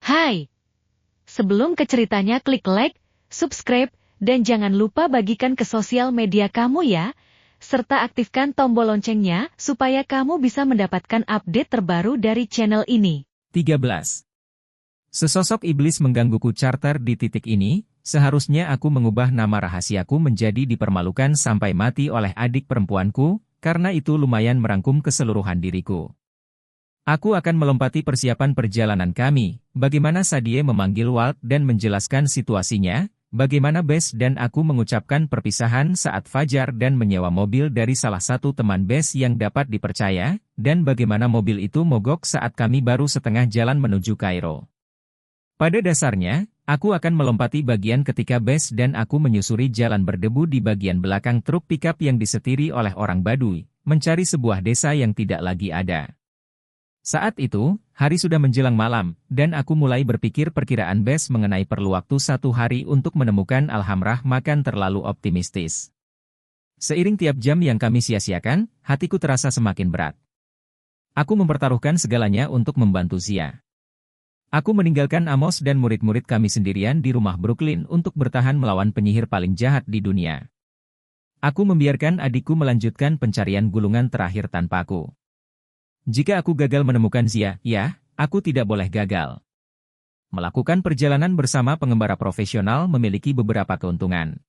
Hai, sebelum ke ceritanya klik like, subscribe, dan jangan lupa bagikan ke sosial media kamu ya, serta aktifkan tombol loncengnya supaya kamu bisa mendapatkan update terbaru dari channel ini. 13. Sesosok iblis menggangguku charter di titik ini, seharusnya aku mengubah nama rahasiaku menjadi dipermalukan sampai mati oleh adik perempuanku, karena itu lumayan merangkum keseluruhan diriku. Aku akan melompati persiapan perjalanan kami, bagaimana Sadie memanggil Walt dan menjelaskan situasinya, bagaimana Bess dan aku mengucapkan perpisahan saat Fajar dan menyewa mobil dari salah satu teman Bess yang dapat dipercaya, dan bagaimana mobil itu mogok saat kami baru setengah jalan menuju Kairo. Pada dasarnya, aku akan melompati bagian ketika Bess dan aku menyusuri jalan berdebu di bagian belakang truk pickup yang disetiri oleh orang Baduy, mencari sebuah desa yang tidak lagi ada. Saat itu, hari sudah menjelang malam, dan aku mulai berpikir perkiraan Bess mengenai perlu waktu 1 hari untuk menemukan Alhamrah makan terlalu optimistis. Seiring tiap jam yang kami sia-siakan, hatiku terasa semakin berat. Aku mempertaruhkan segalanya untuk membantu Zia. Aku meninggalkan Amos dan murid-murid kami sendirian di rumah Brooklyn untuk bertahan melawan penyihir paling jahat di dunia. Aku membiarkan adikku melanjutkan pencarian gulungan terakhir tanpaku. Jika aku gagal menemukan Zia, ya, aku tidak boleh gagal. Melakukan perjalanan bersama pengembara profesional memiliki beberapa keuntungan.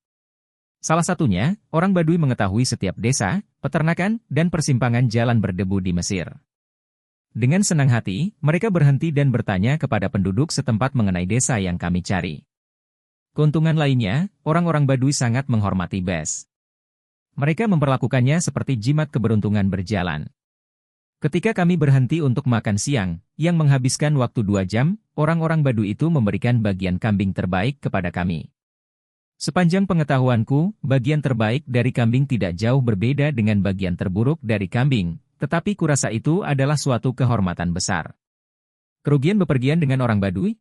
Salah satunya, orang Baduy mengetahui setiap desa, peternakan, dan persimpangan jalan berdebu di Mesir. Dengan senang hati, mereka berhenti dan bertanya kepada penduduk setempat mengenai desa yang kami cari. Keuntungan lainnya, orang-orang Baduy sangat menghormati Bess. Mereka memperlakukannya seperti jimat keberuntungan berjalan. Ketika kami berhenti untuk makan siang, yang menghabiskan waktu 2 jam, orang-orang Baduy itu memberikan bagian kambing terbaik kepada kami. Sepanjang pengetahuanku, bagian terbaik dari kambing tidak jauh berbeda dengan bagian terburuk dari kambing, tetapi kurasa itu adalah suatu kehormatan besar. Kerugian bepergian dengan orang Baduy?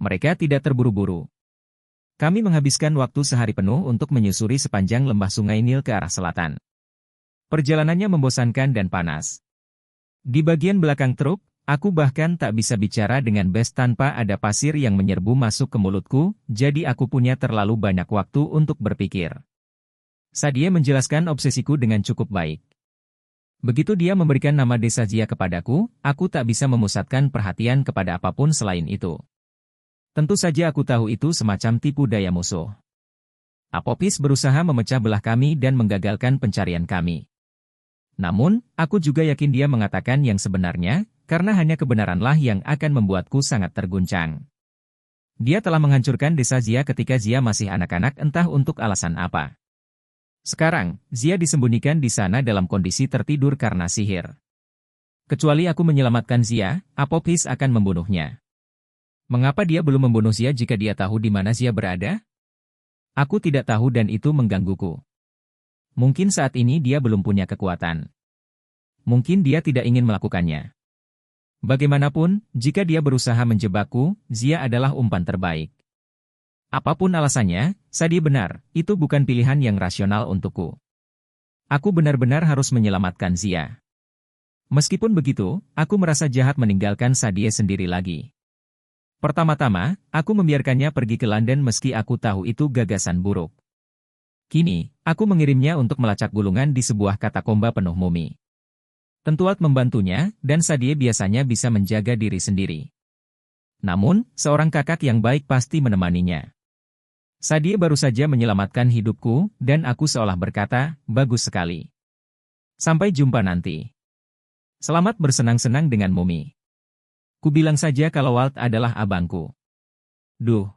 Mereka tidak terburu-buru. Kami menghabiskan waktu sehari penuh untuk menyusuri sepanjang lembah Sungai Nil ke arah selatan. Perjalanannya membosankan dan panas. Di bagian belakang truk, aku bahkan tak bisa bicara dengan Bess tanpa ada pasir yang menyerbu masuk ke mulutku, jadi aku punya terlalu banyak waktu untuk berpikir. Sadie menjelaskan obsesiku dengan cukup baik. Begitu dia memberikan nama desa Zia kepadaku, aku tak bisa memusatkan perhatian kepada apapun selain itu. Tentu saja aku tahu itu semacam tipu daya musuh. Apopis berusaha memecah belah kami dan menggagalkan pencarian kami. Namun, aku juga yakin dia mengatakan yang sebenarnya, karena hanya kebenaranlah yang akan membuatku sangat terguncang. Dia telah menghancurkan desa Zia ketika Zia masih anak-anak entah untuk alasan apa. Sekarang, Zia disembunyikan di sana dalam kondisi tertidur karena sihir. Kecuali aku menyelamatkan Zia, Apopis akan membunuhnya. Mengapa dia belum membunuh Zia jika dia tahu di mana Zia berada? Aku tidak tahu dan itu menggangguku. Mungkin saat ini dia belum punya kekuatan. Mungkin dia tidak ingin melakukannya. Bagaimanapun, jika dia berusaha menjebakku, Zia adalah umpan terbaik. Apapun alasannya, Sadie benar, itu bukan pilihan yang rasional untukku. Aku benar-benar harus menyelamatkan Zia. Meskipun begitu, aku merasa jahat meninggalkan Sadie sendiri lagi. Pertama-tama, aku membiarkannya pergi ke London meski aku tahu itu gagasan buruk. Kini, aku mengirimnya untuk melacak gulungan di sebuah katakomba penuh mumi. Tentu Walt membantunya, dan Sadie biasanya bisa menjaga diri sendiri. Namun, seorang kakak yang baik pasti menemaninya. Sadie baru saja menyelamatkan hidupku, dan aku seolah berkata, bagus sekali. Sampai jumpa nanti. Selamat bersenang-senang dengan mumi. Kubilang saja kalau Walt adalah abangku. Duh.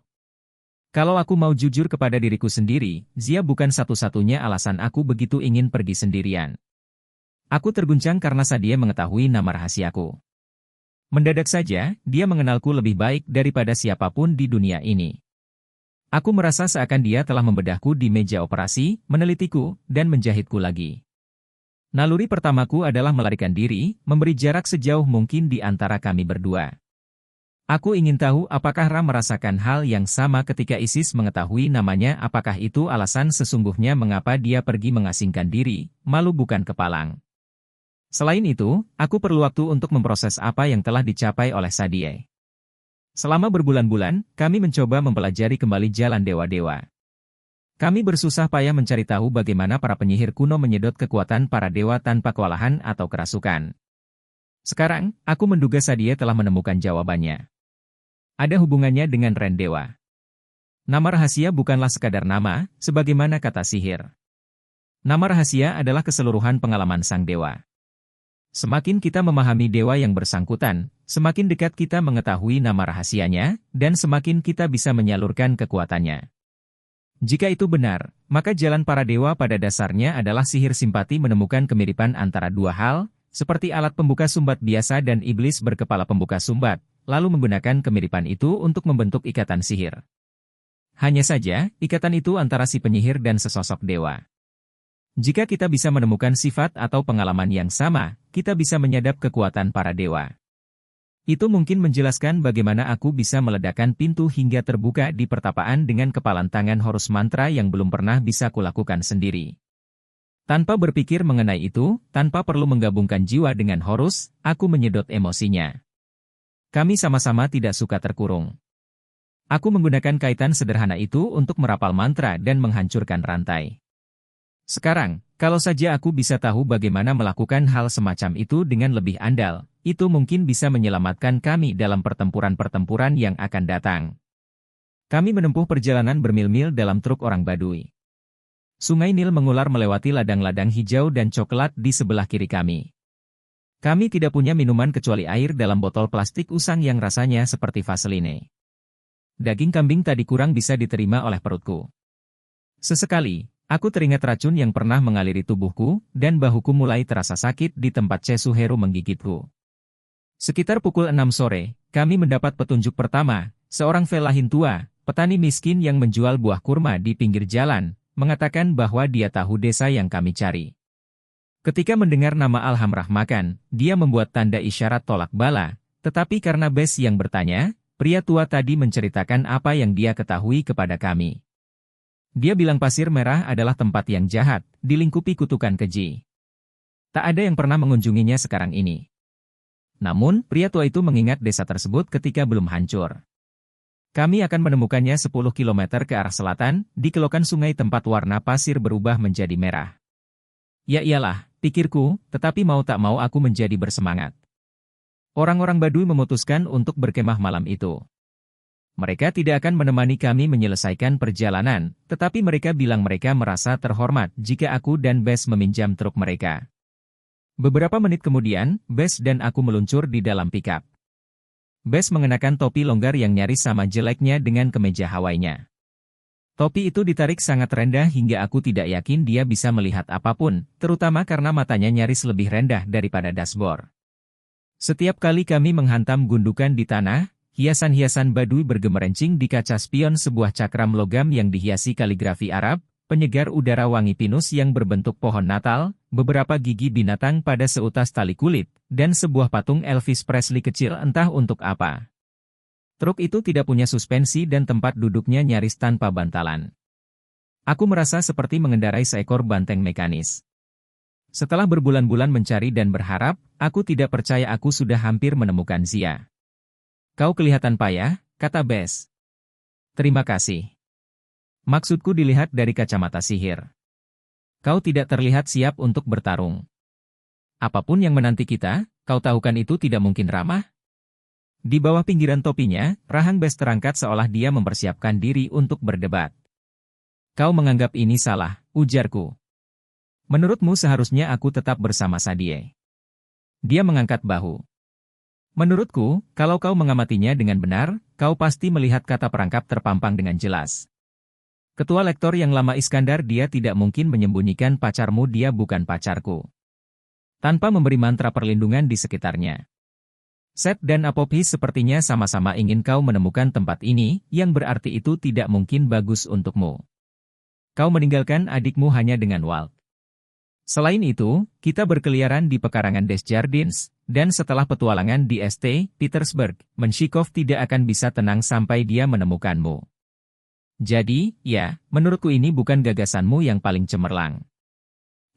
Kalau aku mau jujur kepada diriku sendiri, Zia bukan satu-satunya alasan aku begitu ingin pergi sendirian. Aku terguncang karena Sadie mengetahui nama rahasiaku. Mendadak saja, dia mengenalku lebih baik daripada siapapun di dunia ini. Aku merasa seakan dia telah membedahku di meja operasi, menelitiku, dan menjahitku lagi. Naluri pertamaku adalah melarikan diri, memberi jarak sejauh mungkin di antara kami berdua. Aku ingin tahu apakah Ra merasakan hal yang sama ketika Isis mengetahui namanya, apakah itu alasan sesungguhnya mengapa dia pergi mengasingkan diri, malu bukan kepalang. Selain itu, aku perlu waktu untuk memproses apa yang telah dicapai oleh Sadie. Selama berbulan-bulan, kami mencoba mempelajari kembali jalan dewa-dewa. Kami bersusah payah mencari tahu bagaimana para penyihir kuno menyedot kekuatan para dewa tanpa kewalahan atau kerasukan. Sekarang, aku menduga Sadie telah menemukan jawabannya. Ada hubungannya dengan Ren Dewa. Nama rahasia bukanlah sekadar nama, sebagaimana kata sihir. Nama rahasia adalah keseluruhan pengalaman sang dewa. Semakin kita memahami dewa yang bersangkutan, semakin dekat kita mengetahui nama rahasianya, dan semakin kita bisa menyalurkan kekuatannya. Jika itu benar, maka jalan para dewa pada dasarnya adalah sihir simpati menemukan kemiripan antara dua hal, seperti alat pembuka sumbat biasa dan iblis berkepala pembuka sumbat, lalu menggunakan kemiripan itu untuk membentuk ikatan sihir. Hanya saja, ikatan itu antara si penyihir dan sesosok dewa. Jika kita bisa menemukan sifat atau pengalaman yang sama, kita bisa menyadap kekuatan para dewa. Itu mungkin menjelaskan bagaimana aku bisa meledakkan pintu hingga terbuka di pertapaan dengan kepalan tangan Horus mantra yang belum pernah bisa kulakukan sendiri. Tanpa berpikir mengenai itu, tanpa perlu menggabungkan jiwa dengan Horus, aku menyedot emosinya. Kami sama-sama tidak suka terkurung. Aku menggunakan kaitan sederhana itu untuk merapal mantra dan menghancurkan rantai. Sekarang, kalau saja aku bisa tahu bagaimana melakukan hal semacam itu dengan lebih andal, itu mungkin bisa menyelamatkan kami dalam pertempuran-pertempuran yang akan datang. Kami menempuh perjalanan bermil-mil dalam truk orang Baduy. Sungai Nil mengular melewati ladang-ladang hijau dan coklat di sebelah kiri kami. Kami tidak punya minuman kecuali air dalam botol plastik usang yang rasanya seperti vaseline. Daging kambing tadi kurang bisa diterima oleh perutku. Sesekali, aku teringat racun yang pernah mengaliri tubuhku, dan bahuku mulai terasa sakit di tempat Cesuheru menggigitku. Sekitar pukul 6 sore, kami mendapat petunjuk pertama, seorang felahin tua, petani miskin yang menjual buah kurma di pinggir jalan, mengatakan bahwa dia tahu desa yang kami cari. Ketika mendengar nama Alham Rahmakan, dia membuat tanda isyarat tolak bala, tetapi karena Bes yang bertanya, pria tua tadi menceritakan apa yang dia ketahui kepada kami. Dia bilang Pasir Merah adalah tempat yang jahat, dilingkupi kutukan keji. Tak ada yang pernah mengunjunginya sekarang ini. Namun, pria tua itu mengingat desa tersebut ketika belum hancur. Kami akan menemukannya 10 km ke arah selatan, di kelokan sungai tempat warna pasir berubah menjadi merah. Ya iyalah, pikirku, tetapi mau tak mau aku menjadi bersemangat. Orang-orang Baduy memutuskan untuk berkemah malam itu. Mereka tidak akan menemani kami menyelesaikan perjalanan, tetapi mereka bilang mereka merasa terhormat jika aku dan Bes meminjam truk mereka. Beberapa menit kemudian, Bes dan aku meluncur di dalam pikap. Bes mengenakan topi longgar yang nyaris sama jeleknya dengan kemeja Hawaii-nya. Topi itu ditarik sangat rendah hingga aku tidak yakin dia bisa melihat apapun, terutama karena matanya nyaris lebih rendah daripada dashboard. Setiap kali kami menghantam gundukan di tanah, hiasan-hiasan Baduy bergemerencing di kaca spion sebuah cakram logam yang dihiasi kaligrafi Arab, penyegar udara wangi pinus yang berbentuk pohon Natal, beberapa gigi binatang pada seutas tali kulit, dan sebuah patung Elvis Presley kecil entah untuk apa. Truk itu tidak punya suspensi dan tempat duduknya nyaris tanpa bantalan. Aku merasa seperti mengendarai seekor banteng mekanis. Setelah berbulan-bulan mencari dan berharap, aku tidak percaya aku sudah hampir menemukan Zia. Kau kelihatan payah, kata Bes. Terima kasih. Maksudku dilihat dari kacamata sihir. Kau tidak terlihat siap untuk bertarung. Apapun yang menanti kita, kau tahu kan itu tidak mungkin ramah? Di bawah pinggiran topinya, rahang Bes terangkat seolah dia mempersiapkan diri untuk berdebat. Kau menganggap ini salah, ujarku. Menurutmu seharusnya aku tetap bersama Sadie. Dia mengangkat bahu. Menurutku, kalau kau mengamatinya dengan benar, kau pasti melihat kata perangkap terpampang dengan jelas. Ketua lektor yang lama Iskandar, dia tidak mungkin menyembunyikan pacarmu, dia bukan pacarku. Tanpa memberi mantra perlindungan di sekitarnya. Set dan Apophis sepertinya sama-sama ingin kau menemukan tempat ini, yang berarti itu tidak mungkin bagus untukmu. Kau meninggalkan adikmu hanya dengan Walt. Selain itu, kita berkeliaran di pekarangan Desjardins, dan setelah petualangan di St. Petersburg, Menshikov tidak akan bisa tenang sampai dia menemukanmu. Jadi, ya, menurutku ini bukan gagasanmu yang paling cemerlang.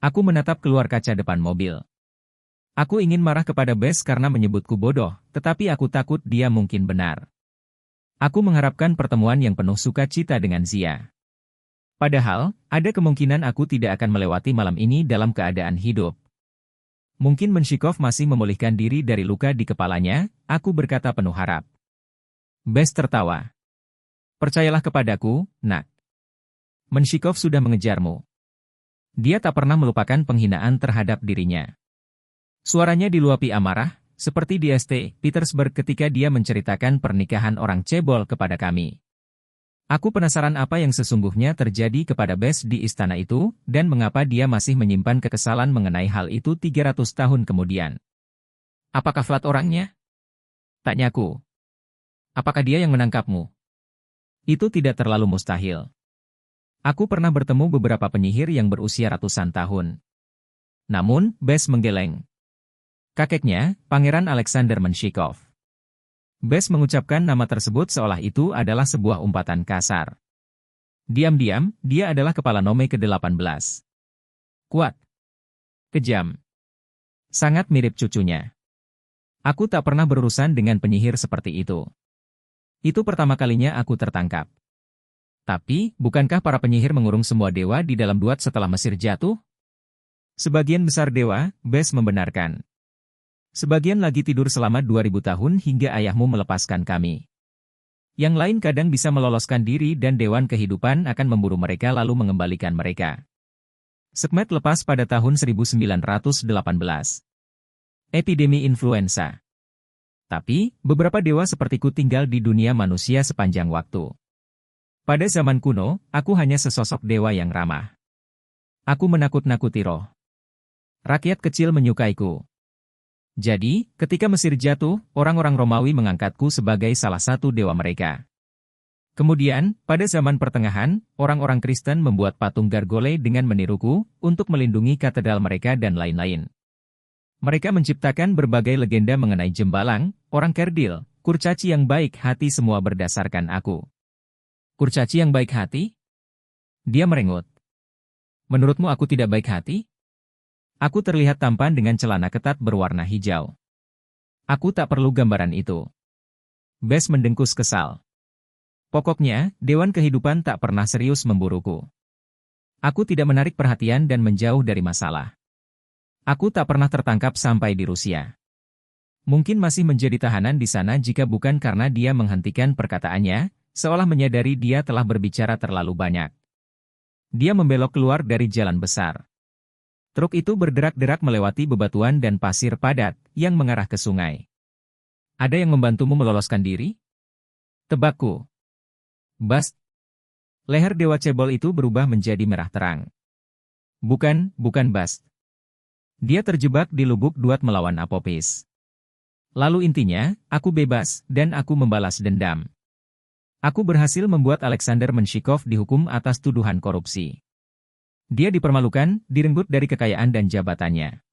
Aku menatap keluar kaca depan mobil. Aku ingin marah kepada Bes karena menyebutku bodoh, tetapi aku takut dia mungkin benar. Aku mengharapkan pertemuan yang penuh sukacita dengan Zia. Padahal, ada kemungkinan aku tidak akan melewati malam ini dalam keadaan hidup. Mungkin Menshikov masih memulihkan diri dari luka di kepalanya, aku berkata penuh harap. Bes tertawa. Percayalah kepadaku, nak. Menshikov sudah mengejarmu. Dia tak pernah melupakan penghinaan terhadap dirinya. Suaranya diluapi amarah, seperti di St. Petersburg ketika dia menceritakan pernikahan orang cebol kepada kami. Aku penasaran apa yang sesungguhnya terjadi kepada Bes di istana itu, dan mengapa dia masih menyimpan kekesalan mengenai hal itu 300 tahun kemudian. Apakah Vlad orangnya? Tanyaku. Apakah dia yang menangkapmu? Itu tidak terlalu mustahil. Aku pernah bertemu beberapa penyihir yang berusia ratusan tahun. Namun, Bes menggeleng. Kakeknya, Pangeran Alexander Menshikov. Bes mengucapkan nama tersebut seolah itu adalah sebuah umpatan kasar. Diam-diam, dia adalah kepala nome ke-18. Kuat. Kejam. Sangat mirip cucunya. Aku tak pernah berurusan dengan penyihir seperti itu. Itu pertama kalinya aku tertangkap. Tapi, bukankah para penyihir mengurung semua dewa di dalam duat setelah Mesir jatuh? Sebagian besar dewa, Bes membenarkan. Sebagian lagi tidur selama 2000 tahun hingga ayahmu melepaskan kami. Yang lain kadang bisa meloloskan diri dan Dewan Kehidupan akan memburu mereka lalu mengembalikan mereka. Sekhmet lepas pada tahun 1918. Epidemi influenza. Tapi, beberapa dewa sepertiku tinggal di dunia manusia sepanjang waktu. Pada zaman kuno, aku hanya sesosok dewa yang ramah. Aku menakut-nakuti roh. Rakyat kecil menyukaiku. Jadi, ketika Mesir jatuh, orang-orang Romawi mengangkatku sebagai salah satu dewa mereka. Kemudian, pada zaman pertengahan, orang-orang Kristen membuat patung gargole dengan meniruku, untuk melindungi katedral mereka dan lain-lain. Mereka menciptakan berbagai legenda mengenai Jembalang, orang kerdil, kurcaci yang baik hati semua berdasarkan aku. Kurcaci yang baik hati? Dia merengut. Menurutmu aku tidak baik hati? Aku terlihat tampan dengan celana ketat berwarna hijau. Aku tak perlu gambaran itu. Bes mendengkus kesal. Pokoknya, Dewan Kehidupan tak pernah serius memburuku. Aku tidak menarik perhatian dan menjauh dari masalah. Aku tak pernah tertangkap sampai di Rusia. Mungkin masih menjadi tahanan di sana jika bukan karena dia menghentikan perkataannya, seolah menyadari dia telah berbicara terlalu banyak. Dia membelok keluar dari jalan besar. Truk itu berderak-derak melewati bebatuan dan pasir padat, yang mengarah ke sungai. Ada yang membantumu meloloskan diri? Tebakku. Bas. Leher Dewa Cebol itu berubah menjadi merah terang. Bukan Bas. Dia terjebak di lubuk duat melawan Apopis. Lalu intinya, aku bebas, dan aku membalas dendam. Aku berhasil membuat Alexander Menshikov dihukum atas tuduhan korupsi. Dia dipermalukan, direnggut dari kekayaan dan jabatannya.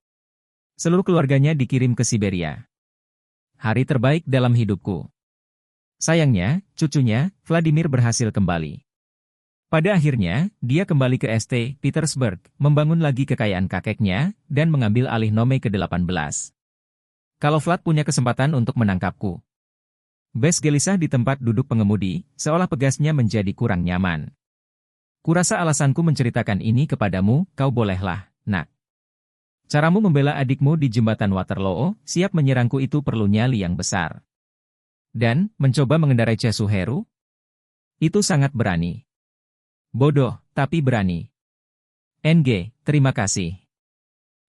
Seluruh keluarganya dikirim ke Siberia. Hari terbaik dalam hidupku. Sayangnya, cucunya, Vladimir berhasil kembali. Pada akhirnya, dia kembali ke St. Petersburg, membangun lagi kekayaan kakeknya, dan mengambil alih nome ke-18. Kalau Vlad punya kesempatan untuk menangkapku. Bes gelisah di tempat duduk pengemudi, seolah pegasnya menjadi kurang nyaman. Kurasa alasanku menceritakan ini kepadamu, kau bolehlah, nak. Caramu membela adikmu di jembatan Waterloo, siap menyerangku itu perlu nyali yang besar. Dan, mencoba mengendarai Cesuheru? Itu sangat berani. Bodoh, tapi berani. NG, terima kasih.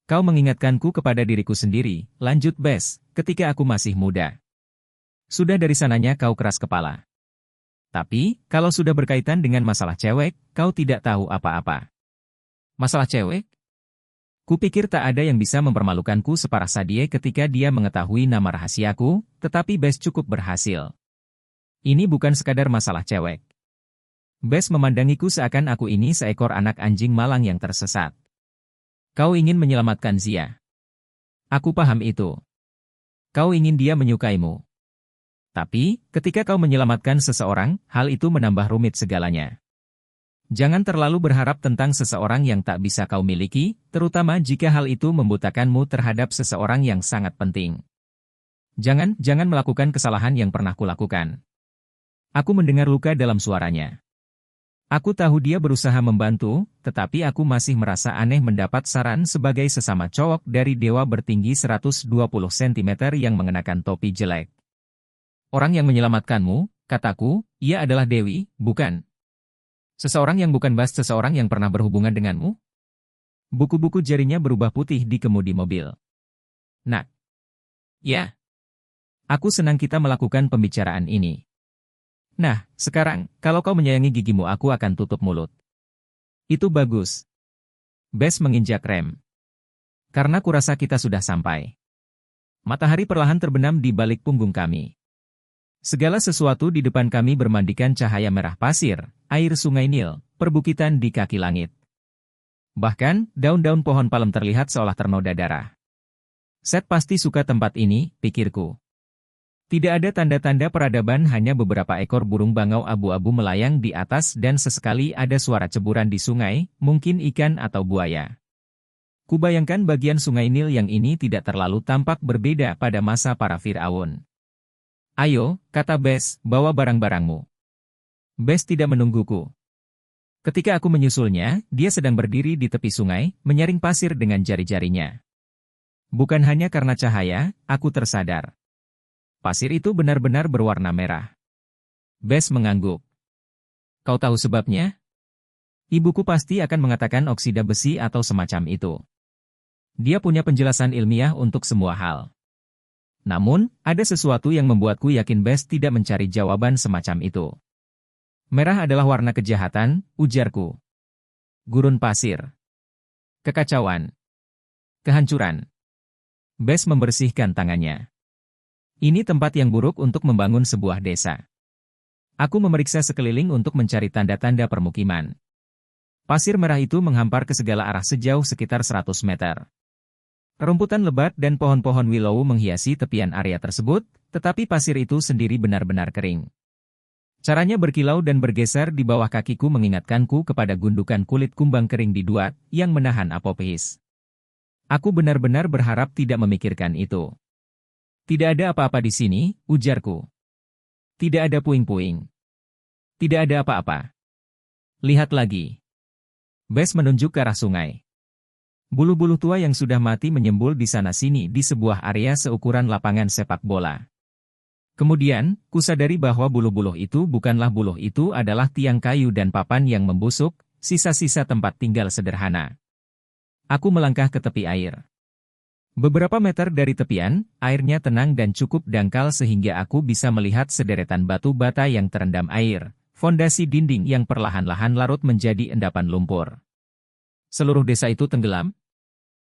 Kau mengingatkanku kepada diriku sendiri, lanjut Bes, ketika aku masih muda. Sudah dari sananya kau keras kepala. Tapi, kalau sudah berkaitan dengan masalah cewek, kau tidak tahu apa-apa. Masalah cewek? Kupikir tak ada yang bisa mempermalukanku separah Sadie ketika dia mengetahui nama rahasiaku, tetapi Bes cukup berhasil. Ini bukan sekadar masalah cewek. Bes memandangiku seakan aku ini seekor anak anjing malang yang tersesat. Kau ingin menyelamatkan Zia. Aku paham itu. Kau ingin dia menyukaimu. Tapi, ketika kau menyelamatkan seseorang, hal itu menambah rumit segalanya. Jangan terlalu berharap tentang seseorang yang tak bisa kau miliki, terutama jika hal itu membutakanmu terhadap seseorang yang sangat penting. Jangan melakukan kesalahan yang pernah kulakukan. Aku mendengar luka dalam suaranya. Aku tahu dia berusaha membantu, tetapi aku masih merasa aneh mendapat saran sebagai sesama cowok dari dewa bertinggi 120 cm yang mengenakan topi jelek. Orang yang menyelamatkanmu, kataku, ia adalah Dewi, bukan? Seseorang yang bukan Bas, seseorang yang pernah berhubungan denganmu? Buku-buku jarinya berubah putih di kemudi mobil. Nak. Ya. Aku senang kita melakukan pembicaraan ini. Nah, sekarang, kalau kau menyayangi gigimu aku akan tutup mulut. Itu bagus. Bes menginjak rem. Karena kurasa kita sudah sampai. Matahari perlahan terbenam di balik punggung kami. Segala sesuatu di depan kami bermandikan cahaya merah pasir, air sungai Nil, perbukitan di kaki langit. Bahkan, daun-daun pohon palem terlihat seolah ternoda darah. Seth pasti suka tempat ini, pikirku. Tidak ada tanda-tanda peradaban, hanya beberapa ekor burung bangau abu-abu melayang di atas dan sesekali ada suara ceburan di sungai, mungkin ikan atau buaya. Kubayangkan bagian sungai Nil yang ini tidak terlalu tampak berbeda pada masa para Fir'aun. Ayo, kata Bes, bawa barang-barangmu. Bes tidak menungguku. Ketika aku menyusulnya, dia sedang berdiri di tepi sungai, menyaring pasir dengan jari-jarinya. Bukan hanya karena cahaya, aku tersadar. Pasir itu benar-benar berwarna merah. Bes mengangguk. Kau tahu sebabnya? Ibuku pasti akan mengatakan oksida besi atau semacam itu. Dia punya penjelasan ilmiah untuk semua hal. Namun, ada sesuatu yang membuatku yakin Bes tidak mencari jawaban semacam itu. Merah adalah warna kejahatan, ujarku. Gurun pasir. Kekacauan. Kehancuran. Bes membersihkan tangannya. Ini tempat yang buruk untuk membangun sebuah desa. Aku memeriksa sekeliling untuk mencari tanda-tanda permukiman. Pasir merah itu menghampar ke segala arah sejauh sekitar 100 meter. Rumputan lebat dan pohon-pohon willow menghiasi tepian area tersebut, tetapi pasir itu sendiri benar-benar kering. Caranya berkilau dan bergeser di bawah kakiku mengingatkanku kepada gundukan kulit kumbang kering di Duat yang menahan Apophis. Aku benar-benar berharap tidak memikirkan itu. Tidak ada apa-apa di sini, ujarku. Tidak ada puing-puing. Tidak ada apa-apa. Lihat lagi. Bes menunjuk ke arah sungai. Bulu-bulu tua yang sudah mati menyembul di sana-sini di sebuah area seukuran lapangan sepak bola. Kemudian, kusadari bahwa bulu-bulu itu bukanlah buluh, itu adalah tiang kayu dan papan yang membusuk, sisa-sisa tempat tinggal sederhana. Aku melangkah ke tepi air. Beberapa meter dari tepian, airnya tenang dan cukup dangkal sehingga aku bisa melihat sederetan batu bata yang terendam air, fondasi dinding yang perlahan-lahan larut menjadi endapan lumpur. Seluruh desa itu tenggelam?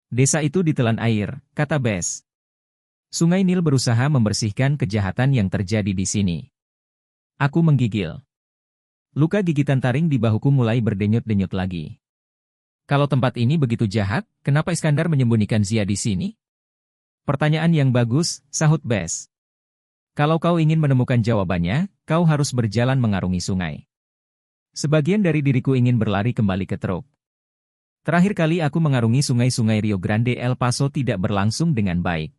Desa itu ditelan air, kata Bes. Sungai Nil berusaha membersihkan kejahatan yang terjadi di sini. Aku menggigil. Luka gigitan taring di bahuku mulai berdenyut-denyut lagi. Kalau tempat ini begitu jahat, kenapa Iskandar menyembunyikan Zia di sini? Pertanyaan yang bagus, sahut Bes. Kalau kau ingin menemukan jawabannya, kau harus berjalan mengarungi sungai. Sebagian dari diriku ingin berlari kembali ke truk. Terakhir kali aku mengarungi sungai-sungai Rio Grande El Paso tidak berlangsung dengan baik.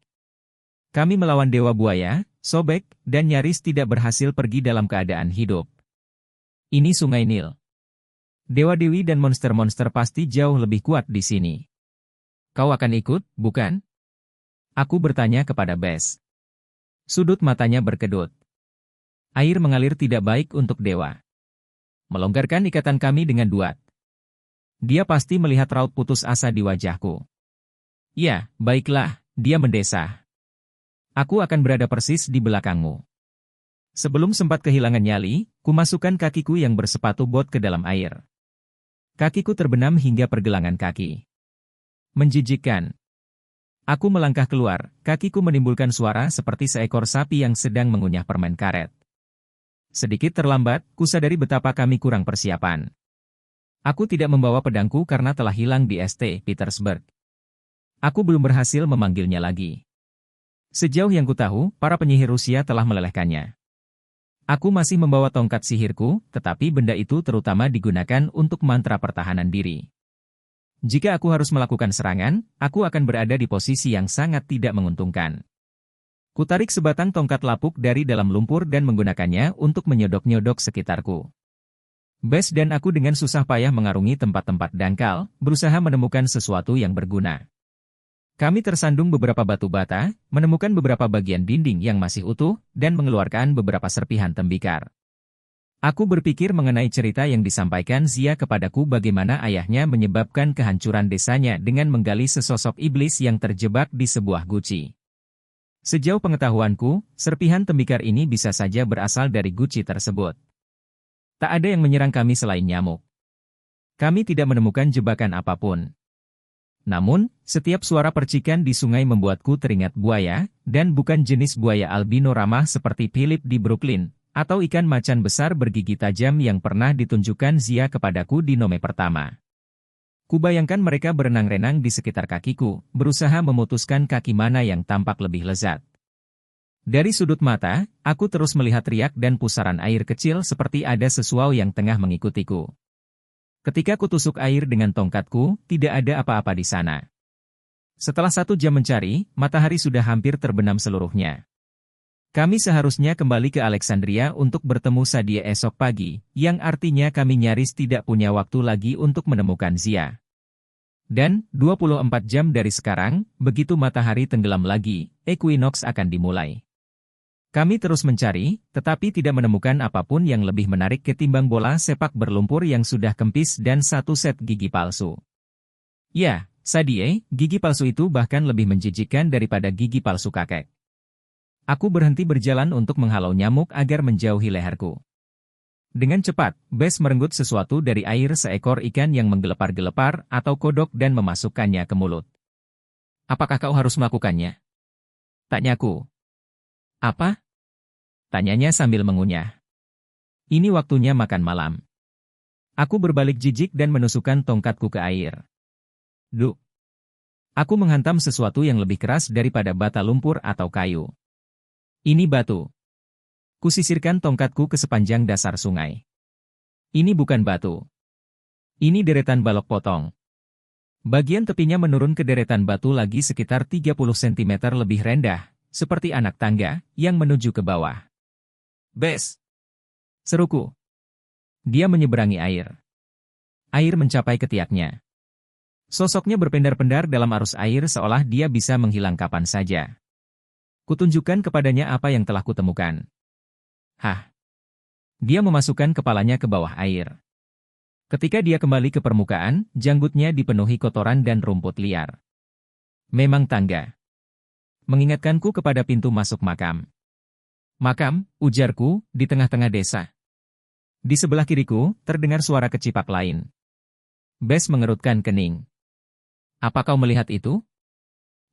Kami melawan Dewa Buaya, Sobek, dan nyaris tidak berhasil pergi dalam keadaan hidup. Ini sungai Nil. Dewa-dewi dan monster-monster pasti jauh lebih kuat di sini. Kau akan ikut, bukan? Aku bertanya kepada Bes. Sudut matanya berkedut. Air mengalir tidak baik untuk dewa. Melonggarkan ikatan kami dengan Duat. Dia pasti melihat raut putus asa di wajahku. Ya, baiklah, dia mendesah. Aku akan berada persis di belakangmu. Sebelum sempat kehilangan nyali, kumasukkan kakiku yang bersepatu bot ke dalam air. Kakiku terbenam hingga pergelangan kaki. Menjijikkan. Aku melangkah keluar, kakiku menimbulkan suara seperti seekor sapi yang sedang mengunyah permen karet. Sedikit terlambat, kusadari betapa kami kurang persiapan. Aku tidak membawa pedangku karena telah hilang di St. Petersburg. Aku belum berhasil memanggilnya lagi. Sejauh yang kutahu, para penyihir Rusia telah melelehkannya. Aku masih membawa tongkat sihirku, tetapi benda itu terutama digunakan untuk mantra pertahanan diri. Jika aku harus melakukan serangan, aku akan berada di posisi yang sangat tidak menguntungkan. Kutarik sebatang tongkat lapuk dari dalam lumpur dan menggunakannya untuk menyodok-nyodok sekitarku. Bess dan aku dengan susah payah mengarungi tempat-tempat dangkal, berusaha menemukan sesuatu yang berguna. Kami tersandung beberapa batu bata, menemukan beberapa bagian dinding yang masih utuh, dan mengeluarkan beberapa serpihan tembikar. Aku berpikir mengenai cerita yang disampaikan Zia kepadaku bagaimana ayahnya menyebabkan kehancuran desanya dengan menggali sesosok iblis yang terjebak di sebuah guci. Sejauh pengetahuanku, serpihan tembikar ini bisa saja berasal dari guci tersebut. Tak ada yang menyerang kami selain nyamuk. Kami tidak menemukan jebakan apapun. Namun, setiap suara percikan di sungai membuatku teringat buaya, dan bukan jenis buaya albino ramah seperti Philip di Brooklyn, atau ikan macan besar bergigi tajam yang pernah ditunjukkan Zia kepadaku di Nome pertama. Kubayangkan mereka berenang-renang di sekitar kakiku, berusaha memutuskan kaki mana yang tampak lebih lezat. Dari sudut mata, aku terus melihat riak dan pusaran air kecil seperti ada sesuatu yang tengah mengikutiku. Ketika kutusuk air dengan tongkatku, tidak ada apa-apa di sana. Setelah 1 jam mencari, matahari sudah hampir terbenam seluruhnya. Kami seharusnya kembali ke Alexandria untuk bertemu Sadia esok pagi, yang artinya kami nyaris tidak punya waktu lagi untuk menemukan Zia. Dan, 24 jam dari sekarang, begitu matahari tenggelam lagi, equinox akan dimulai. Kami terus mencari, tetapi tidak menemukan apapun yang lebih menarik ketimbang bola sepak berlumpur yang sudah kempis dan 1 set gigi palsu. Ya, Sadie, gigi palsu itu bahkan lebih menjijikkan daripada gigi palsu kakek. Aku berhenti berjalan untuk menghalau nyamuk agar menjauhi leherku. Dengan cepat, Bess merenggut sesuatu dari air seekor ikan yang menggelepar-gelepar atau kodok dan memasukkannya ke mulut. Apakah kau harus melakukannya? Tanyaku. Apa? Tanyanya sambil mengunyah. Ini waktunya makan malam. Aku berbalik jijik dan menusukkan tongkatku ke air. Duk. Aku menghantam sesuatu yang lebih keras daripada bata lumpur atau kayu. Ini batu. Kusisirkan tongkatku ke sepanjang dasar sungai. Ini bukan batu. Ini deretan balok potong. Bagian tepinya menurun ke deretan batu lagi sekitar 30 cm lebih rendah, seperti anak tangga, yang menuju ke bawah. Bess! Seruku. Dia menyeberangi air. Air mencapai ketiaknya. Sosoknya berpendar-pendar dalam arus air seolah dia bisa menghilang kapan saja. Kutunjukkan kepadanya apa yang telah kutemukan. Hah! Dia memasukkan kepalanya ke bawah air. Ketika dia kembali ke permukaan, janggutnya dipenuhi kotoran dan rumput liar. Memang tangga. Mengingatkanku kepada pintu masuk makam. Makam, ujarku, di tengah-tengah desa. Di sebelah kiriku, terdengar suara kecipak lain. Bess mengerutkan kening. Apa kau melihat itu?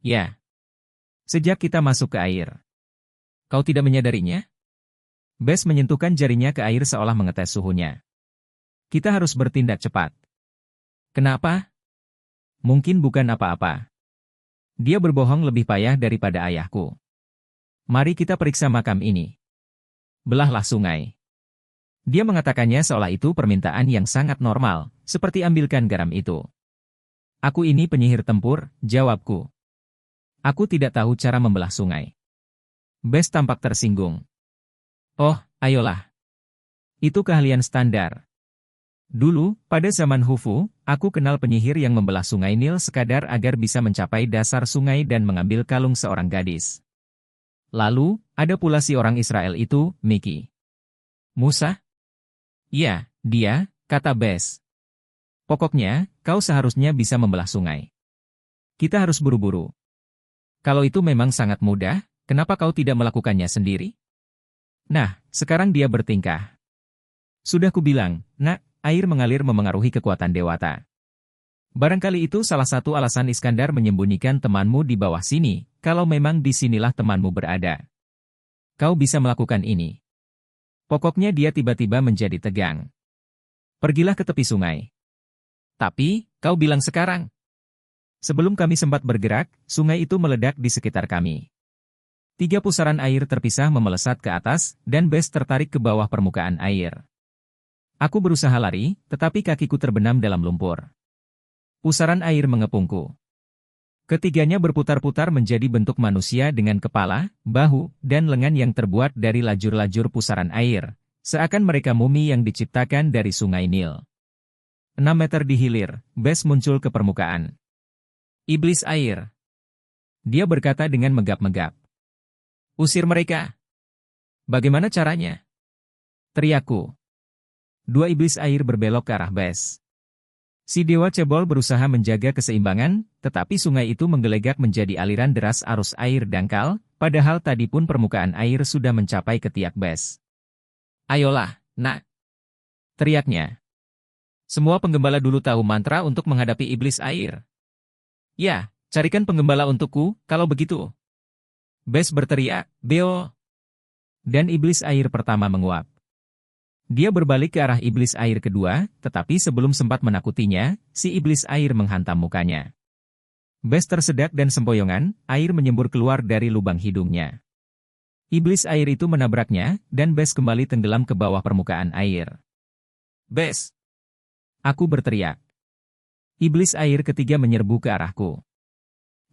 Ya. Sejak kita masuk ke air. Kau tidak menyadarinya? Bess menyentuhkan jarinya ke air seolah mengetes suhunya. Kita harus bertindak cepat. Kenapa? Mungkin bukan apa-apa. Dia berbohong lebih payah daripada ayahku. Mari kita periksa makam ini. Belahlah sungai. Dia mengatakannya seolah itu permintaan yang sangat normal, seperti ambilkan garam itu. Aku ini penyihir tempur, jawabku. Aku tidak tahu cara membelah sungai. Bess tampak tersinggung. Oh, ayolah. Itu keahlian standar. Dulu, pada zaman Hufu, aku kenal penyihir yang membelah sungai Nil sekadar agar bisa mencapai dasar sungai dan mengambil kalung seorang gadis. Lalu, ada pula si orang Israel itu, Miki. Musa? Ya, dia, kata Bess. Pokoknya, kau seharusnya bisa membelah sungai. Kita harus buru-buru. Kalau itu memang sangat mudah, kenapa kau tidak melakukannya sendiri? Nah, sekarang dia bertingkah. Sudah kubilang, nak, air mengalir memengaruhi kekuatan dewata. Barangkali itu salah satu alasan Iskandar menyembunyikan temanmu di bawah sini, kalau memang disinilah temanmu berada. Kau bisa melakukan ini. Pokoknya dia tiba-tiba menjadi tegang. Pergilah ke tepi sungai. Tapi, kau bilang sekarang. Sebelum kami sempat bergerak, sungai itu meledak di sekitar kami. 3 pusaran air terpisah memelesat ke atas, dan Bess tertarik ke bawah permukaan air. Aku berusaha lari, tetapi kakiku terbenam dalam lumpur. Pusaran air mengepungku. Ketiganya berputar-putar menjadi bentuk manusia dengan kepala, bahu, dan lengan yang terbuat dari lajur-lajur pusaran air, seakan mereka mumi yang diciptakan dari sungai Nil. 6 meter di hilir, Bes muncul ke permukaan. Iblis air. Dia berkata dengan megap-megap. Usir mereka. Bagaimana caranya? Teriakku. Dua iblis air berbelok ke arah Bes. Si Dewa Cebol berusaha menjaga keseimbangan, tetapi sungai itu menggelegak menjadi aliran deras arus air dangkal, padahal tadi pun permukaan air sudah mencapai ketiak Bes. Ayolah, nak. Teriaknya. Semua penggembala dulu tahu mantra untuk menghadapi iblis air. Ya, carikan penggembala untukku, kalau begitu. Bes berteriak, Beo. Dan iblis air pertama menguap. Dia berbalik ke arah iblis air kedua, tetapi sebelum sempat menakutinya, si iblis air menghantam mukanya. Bes tersedak dan sempoyongan, air menyembur keluar dari lubang hidungnya. Iblis air itu menabraknya, dan Bes kembali tenggelam ke bawah permukaan air. Bes! Aku berteriak. Iblis air ketiga menyerbu ke arahku.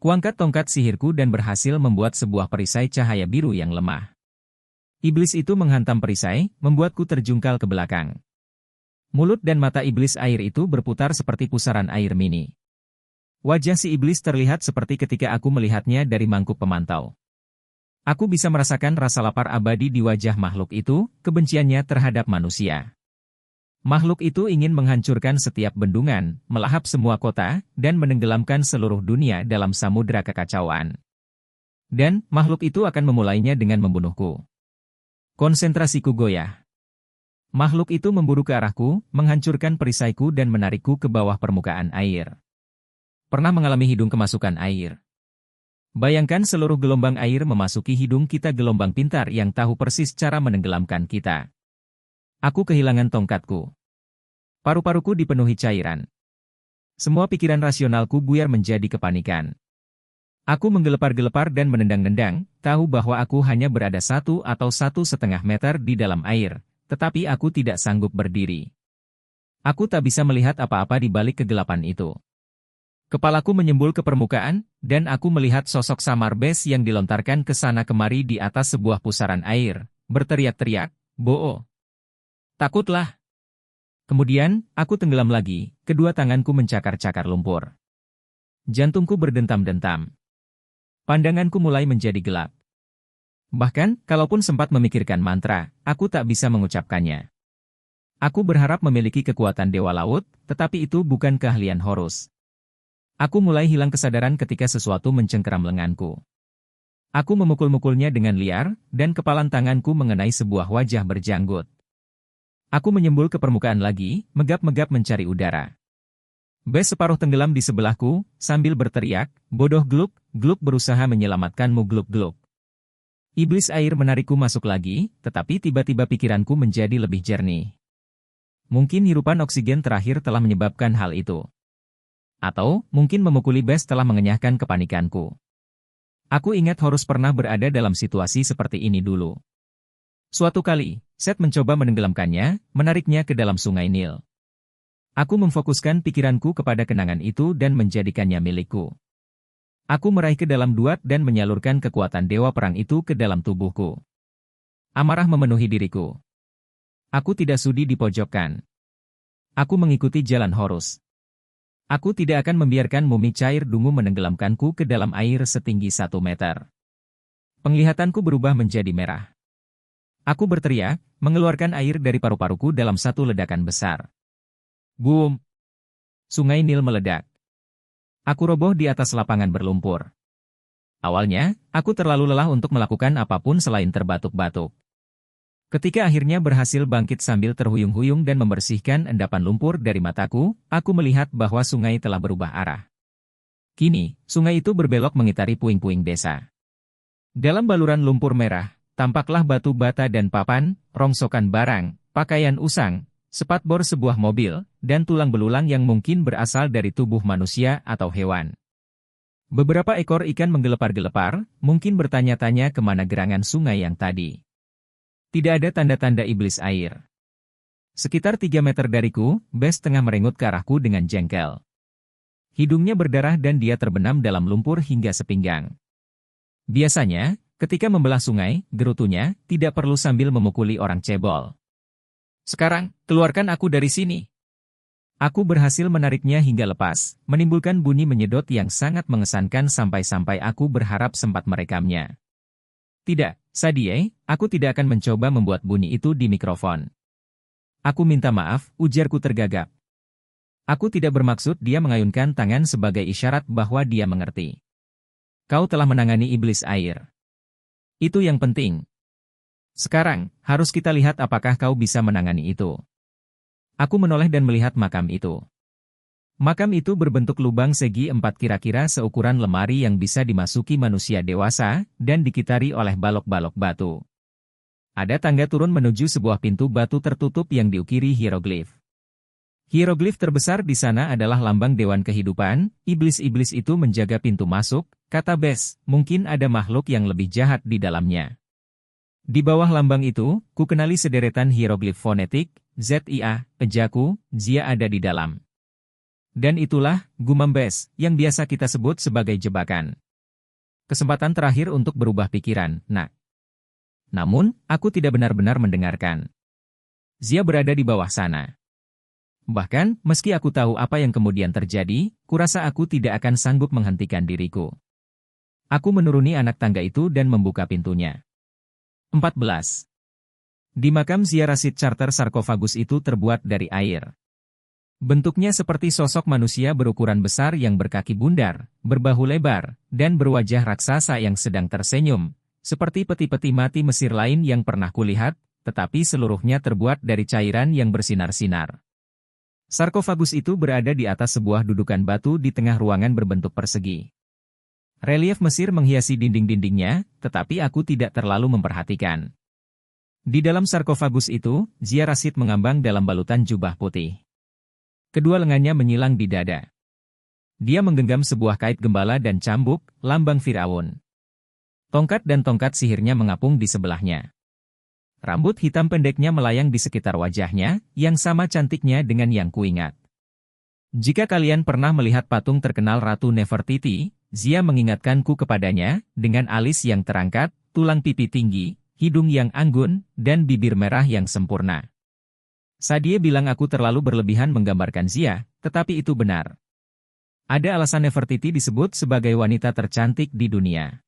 Kuangkat tongkat sihirku dan berhasil membuat sebuah perisai cahaya biru yang lemah. Iblis itu menghantam perisai, membuatku terjungkal ke belakang. Mulut dan mata iblis air itu berputar seperti pusaran air mini. Wajah si iblis terlihat seperti ketika aku melihatnya dari mangkuk pemantau. Aku bisa merasakan rasa lapar abadi di wajah makhluk itu, kebenciannya terhadap manusia. Makhluk itu ingin menghancurkan setiap bendungan, melahap semua kota, dan menenggelamkan seluruh dunia dalam samudera kekacauan. Dan, makhluk itu akan memulainya dengan membunuhku. Konsentrasiku goyah. Makhluk itu memburu ke arahku, menghancurkan perisaiku dan menarikku ke bawah permukaan air. Pernah mengalami hidung kemasukan air? Bayangkan seluruh gelombang air memasuki hidung kita, gelombang pintar yang tahu persis cara menenggelamkan kita. Aku kehilangan tongkatku. Paru-paruku dipenuhi cairan. Semua pikiran rasionalku buyar menjadi kepanikan. Aku menggelepar-gelepar dan menendang-nendang, tahu bahwa aku hanya berada 1 atau 1,5 meter di dalam air, tetapi aku tidak sanggup berdiri. Aku tak bisa melihat apa-apa di balik kegelapan itu. Kepalaku menyembul ke permukaan, dan aku melihat sosok samar Bes yang dilontarkan ke sana kemari di atas sebuah pusaran air, berteriak-teriak, "Boo! Takutlah!" Kemudian, aku tenggelam lagi, kedua tanganku mencakar-cakar lumpur. Jantungku berdentam-dentam. Pandanganku mulai menjadi gelap. Bahkan, kalaupun sempat memikirkan mantra, aku tak bisa mengucapkannya. Aku berharap memiliki kekuatan Dewa Laut, tetapi itu bukan keahlian Horus. Aku mulai hilang kesadaran ketika sesuatu mencengkeram lenganku. Aku memukul-mukulnya dengan liar, dan kepalan tanganku mengenai sebuah wajah berjanggut. Aku menyembul ke permukaan lagi, megap-megap mencari udara. Bes separuh tenggelam di sebelahku, sambil berteriak, "Bodoh Gluk, Gluk berusaha menyelamatkanmu Gluk Gluk." Iblis air menarikku masuk lagi, tetapi tiba-tiba pikiranku menjadi lebih jernih. Mungkin hirupan oksigen terakhir telah menyebabkan hal itu. Atau, mungkin memukuli Bes telah mengenyahkan kepanikanku. Aku ingat Horus pernah berada dalam situasi seperti ini dulu. Suatu kali, Set mencoba menenggelamkannya, menariknya ke dalam sungai Nil. Aku memfokuskan pikiranku kepada kenangan itu dan menjadikannya milikku. Aku meraih ke dalam duat dan menyalurkan kekuatan dewa perang itu ke dalam tubuhku. Amarah memenuhi diriku. Aku tidak sudi dipojokkan. Aku mengikuti jalan Horus. Aku tidak akan membiarkan mumi cair dungu menenggelamkanku ke dalam air setinggi 1 meter. Penglihatanku berubah menjadi merah. Aku berteriak, mengeluarkan air dari paru-paruku dalam satu ledakan besar. Boom! Sungai Nil meledak. Aku roboh di atas lapangan berlumpur. Awalnya, aku terlalu lelah untuk melakukan apapun selain terbatuk-batuk. Ketika akhirnya berhasil bangkit sambil terhuyung-huyung dan membersihkan endapan lumpur dari mataku, aku melihat bahwa sungai telah berubah arah. Kini, sungai itu berbelok mengitari puing-puing desa. Dalam baluran lumpur merah, tampaklah batu bata dan papan, rongsokan barang, pakaian usang, spatbor sebuah mobil, dan tulang belulang yang mungkin berasal dari tubuh manusia atau hewan. Beberapa ekor ikan menggelepar-gelepar, mungkin bertanya-tanya kemana gerangan sungai yang tadi. Tidak ada tanda-tanda iblis air. Sekitar 3 meter dariku, Bes tengah merengut ke arahku dengan jengkel. Hidungnya berdarah dan dia terbenam dalam lumpur hingga sepinggang. Biasanya, ketika membelah sungai, gerutunya tidak perlu sambil memukuli orang cebol. Sekarang, keluarkan aku dari sini. Aku berhasil menariknya hingga lepas, menimbulkan bunyi menyedot yang sangat mengesankan sampai-sampai aku berharap sempat merekamnya. Tidak, Sadie, aku tidak akan mencoba membuat bunyi itu di mikrofon. Aku minta maaf, ujarku tergagap. Aku tidak bermaksud. Dia mengayunkan tangan sebagai isyarat bahwa dia mengerti. Kau telah menangani iblis air. Itu yang penting. Sekarang, harus kita lihat apakah kau bisa menangani itu. Aku menoleh dan melihat makam itu. Makam itu berbentuk lubang segi 4 kira-kira seukuran lemari yang bisa dimasuki manusia dewasa, dan dikitari oleh balok-balok batu. Ada tangga turun menuju sebuah pintu batu tertutup yang diukiri hieroglif. Hieroglif terbesar di sana adalah lambang Dewan Kehidupan. Iblis-iblis itu menjaga pintu masuk, kata Bess, mungkin ada makhluk yang lebih jahat di dalamnya. Di bawah lambang itu, ku kenali sederetan hieroglif fonetik, ZIA, ejaku, Zia ada di dalam. Dan itulah, gumam Bess, yang biasa kita sebut sebagai jebakan. Kesempatan terakhir untuk berubah pikiran, nak. Namun, aku tidak benar-benar mendengarkan. Zia berada di bawah sana. Bahkan, meski aku tahu apa yang kemudian terjadi, kurasa aku tidak akan sanggup menghentikan diriku. Aku menuruni anak tangga itu dan membuka pintunya. 14. Di makam Zia Rashid Charter sarkofagus itu terbuat dari air. Bentuknya seperti sosok manusia berukuran besar yang berkaki bundar, berbahu lebar, dan berwajah raksasa yang sedang tersenyum, seperti peti-peti mati Mesir lain yang pernah kulihat, tetapi seluruhnya terbuat dari cairan yang bersinar-sinar. Sarkofagus itu berada di atas sebuah dudukan batu di tengah ruangan berbentuk persegi. Relief Mesir menghiasi dinding-dindingnya, tetapi aku tidak terlalu memperhatikan. Di dalam sarkofagus itu, Zia Rashid mengambang dalam balutan jubah putih. Kedua lengannya menyilang di dada. Dia menggenggam sebuah kait gembala dan cambuk, lambang Firaun. Tongkat dan tongkat sihirnya mengapung di sebelahnya. Rambut hitam pendeknya melayang di sekitar wajahnya, yang sama cantiknya dengan yang kuingat. Jika kalian pernah melihat patung terkenal Ratu Nefertiti, Zia mengingatkanku kepadanya, dengan alis yang terangkat, tulang pipi tinggi, hidung yang anggun, dan bibir merah yang sempurna. Sadie bilang aku terlalu berlebihan menggambarkan Zia, tetapi itu benar. Ada alasan Nefertiti disebut sebagai wanita tercantik di dunia.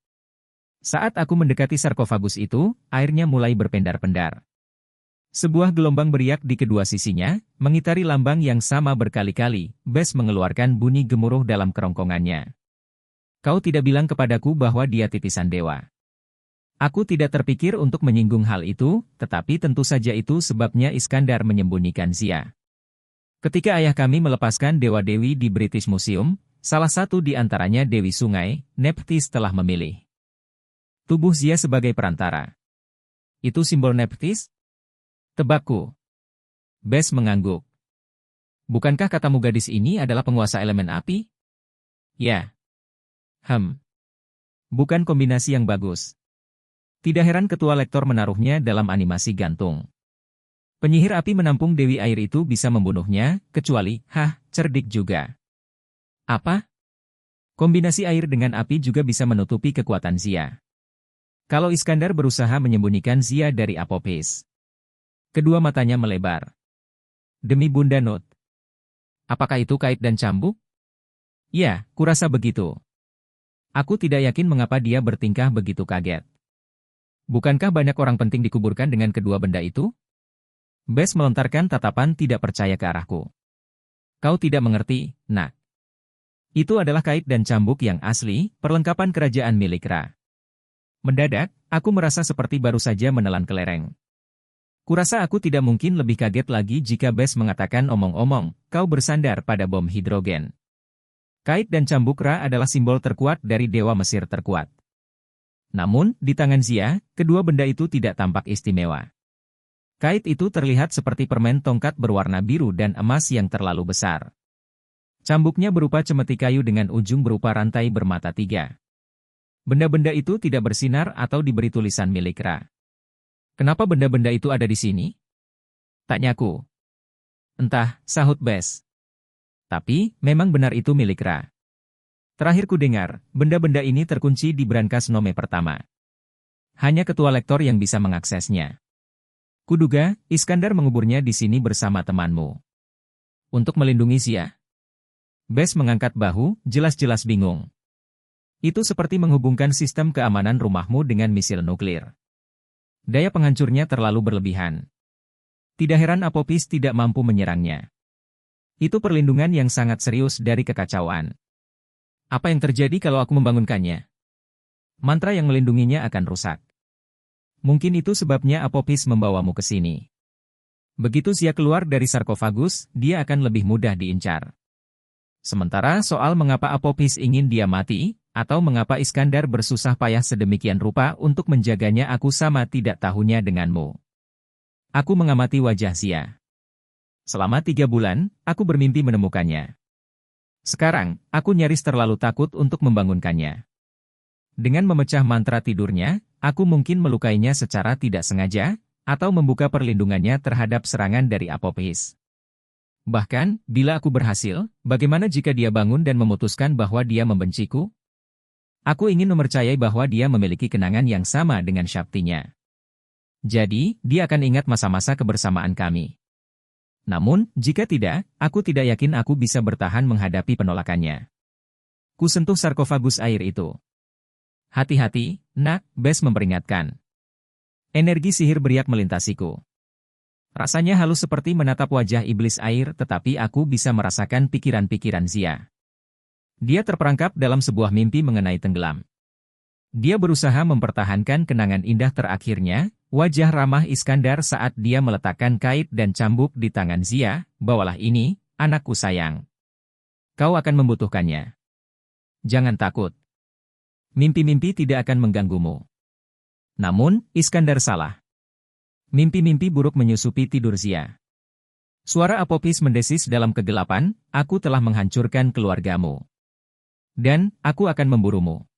Saat aku mendekati sarkofagus itu, airnya mulai berpendar-pendar. Sebuah gelombang beriak di kedua sisinya, mengitari lambang yang sama berkali-kali. Bess mengeluarkan bunyi gemuruh dalam kerongkongannya. Kau tidak bilang kepadaku bahwa dia titisan dewa. Aku tidak terpikir untuk menyinggung hal itu, tetapi tentu saja itu sebabnya Iskandar menyembunyikan Zia. Ketika ayah kami melepaskan dewa-dewi di British Museum, salah satu di antaranya Dewi Sungai, Nephthys telah memilih tubuh Zia sebagai perantara. Itu simbol Nephthys? Tebakku. Bess mengangguk. Bukankah katamu gadis ini adalah penguasa elemen api? Ya. Bukan kombinasi yang bagus. Tidak heran ketua lektor menaruhnya dalam animasi gantung. Penyihir api menampung Dewi Air itu bisa membunuhnya, kecuali, cerdik juga. Apa? Kombinasi air dengan api juga bisa menutupi kekuatan Zia. Kalau Iskandar berusaha menyembunyikan Zia dari Apophis. Kedua matanya melebar. Demi Bunda Nut. Apakah itu kait dan cambuk? Ya, kurasa begitu. Aku tidak yakin mengapa dia bertingkah begitu kaget. Bukankah banyak orang penting dikuburkan dengan kedua benda itu? Bess melontarkan tatapan tidak percaya ke arahku. Kau tidak mengerti, nak. Itu adalah kait dan cambuk yang asli, perlengkapan kerajaan milik Ra. Mendadak, aku merasa seperti baru saja menelan kelereng. Kurasa aku tidak mungkin lebih kaget lagi jika Bess mengatakan omong-omong, kau bersandar pada bom hidrogen. Kait dan cambuk Ra adalah simbol terkuat dari dewa Mesir terkuat. Namun, di tangan Zia, kedua benda itu tidak tampak istimewa. Kait itu terlihat seperti permen tongkat berwarna biru dan emas yang terlalu besar. Cambuknya berupa cemeti kayu dengan ujung berupa rantai bermata 3. Benda-benda itu tidak bersinar atau diberi tulisan milik Ra. Kenapa benda-benda itu ada di sini? Tanyaku. Entah, sahut Bess. Tapi, memang benar itu milik Ra. Terakhir ku dengar, benda-benda ini terkunci di brankas Nome pertama. Hanya ketua lektor yang bisa mengaksesnya. Kuduga, Iskandar menguburnya di sini bersama temanmu. Untuk melindungi Zia. Bes mengangkat bahu, jelas-jelas bingung. Itu seperti menghubungkan sistem keamanan rumahmu dengan misil nuklir. Daya penghancurnya terlalu berlebihan. Tidak heran Apopis tidak mampu menyerangnya. Itu perlindungan yang sangat serius dari kekacauan. Apa yang terjadi kalau aku membangunkannya? Mantra yang melindunginya akan rusak. Mungkin itu sebabnya Apopis membawamu ke sini. Begitu Zia keluar dari sarkofagus, dia akan lebih mudah diincar. Sementara soal mengapa Apopis ingin dia mati, atau mengapa Iskandar bersusah payah sedemikian rupa untuk menjaganya aku sama tidak tahunya denganmu. Aku mengamati wajah Zia. Selama 3 bulan, aku bermimpi menemukannya. Sekarang, aku nyaris terlalu takut untuk membangunkannya. Dengan memecah mantra tidurnya, aku mungkin melukainya secara tidak sengaja, atau membuka perlindungannya terhadap serangan dari Apopis. Bahkan, bila aku berhasil, bagaimana jika dia bangun dan memutuskan bahwa dia membenciku? Aku ingin mempercayai bahwa dia memiliki kenangan yang sama dengan Syaktinya. Jadi, dia akan ingat masa-masa kebersamaan kami. Namun, jika tidak, aku tidak yakin aku bisa bertahan menghadapi penolakannya. Ku sentuh sarkofagus air itu. Hati-hati, nak, Bes memperingatkan. Energi sihir beriak melintasiku. Rasanya halus seperti menatap wajah iblis air tetapi aku bisa merasakan pikiran-pikiran Zia. Dia terperangkap dalam sebuah mimpi mengenai tenggelam. Dia berusaha mempertahankan kenangan indah terakhirnya, wajah ramah Iskandar saat dia meletakkan kait dan cambuk di tangan Zia, bawalah ini, anakku sayang. Kau akan membutuhkannya. Jangan takut. Mimpi-mimpi tidak akan mengganggumu. Namun, Iskandar salah. Mimpi-mimpi buruk menyusupi tidur Zia. Suara Apopis mendesis dalam kegelapan, aku telah menghancurkan keluargamu. Dan, aku akan memburumu.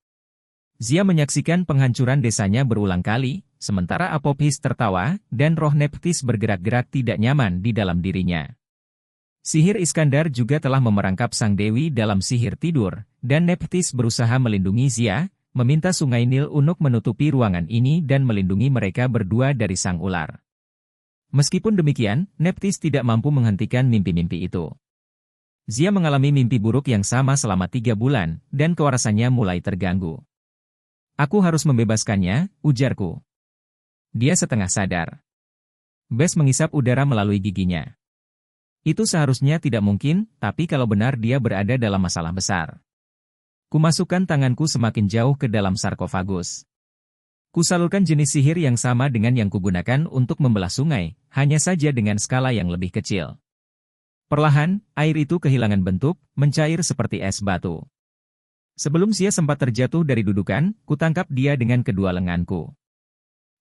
Zia menyaksikan penghancuran desanya berulang kali, sementara Apopis tertawa, dan roh Nephthys bergerak-gerak tidak nyaman di dalam dirinya. Sihir Iskandar juga telah memerangkap sang dewi dalam sihir tidur, dan Nephthys berusaha melindungi Zia, meminta Sungai Nil Unuk menutupi ruangan ini dan melindungi mereka berdua dari sang ular. Meskipun demikian, Nephthys tidak mampu menghentikan mimpi-mimpi itu. Zia mengalami mimpi buruk yang sama selama 3 bulan, dan kewarasannya mulai terganggu. Aku harus membebaskannya, ujarku. Dia setengah sadar. Bes mengisap udara melalui giginya. Itu seharusnya tidak mungkin, tapi kalau benar dia berada dalam masalah besar. Kumasukkan tanganku semakin jauh ke dalam sarkofagus. Kusalurkan jenis sihir yang sama dengan yang kugunakan untuk membelah sungai, hanya saja dengan skala yang lebih kecil. Perlahan, air itu kehilangan bentuk, mencair seperti es batu. Sebelum Zia sempat terjatuh dari dudukan, kutangkap dia dengan kedua lenganku.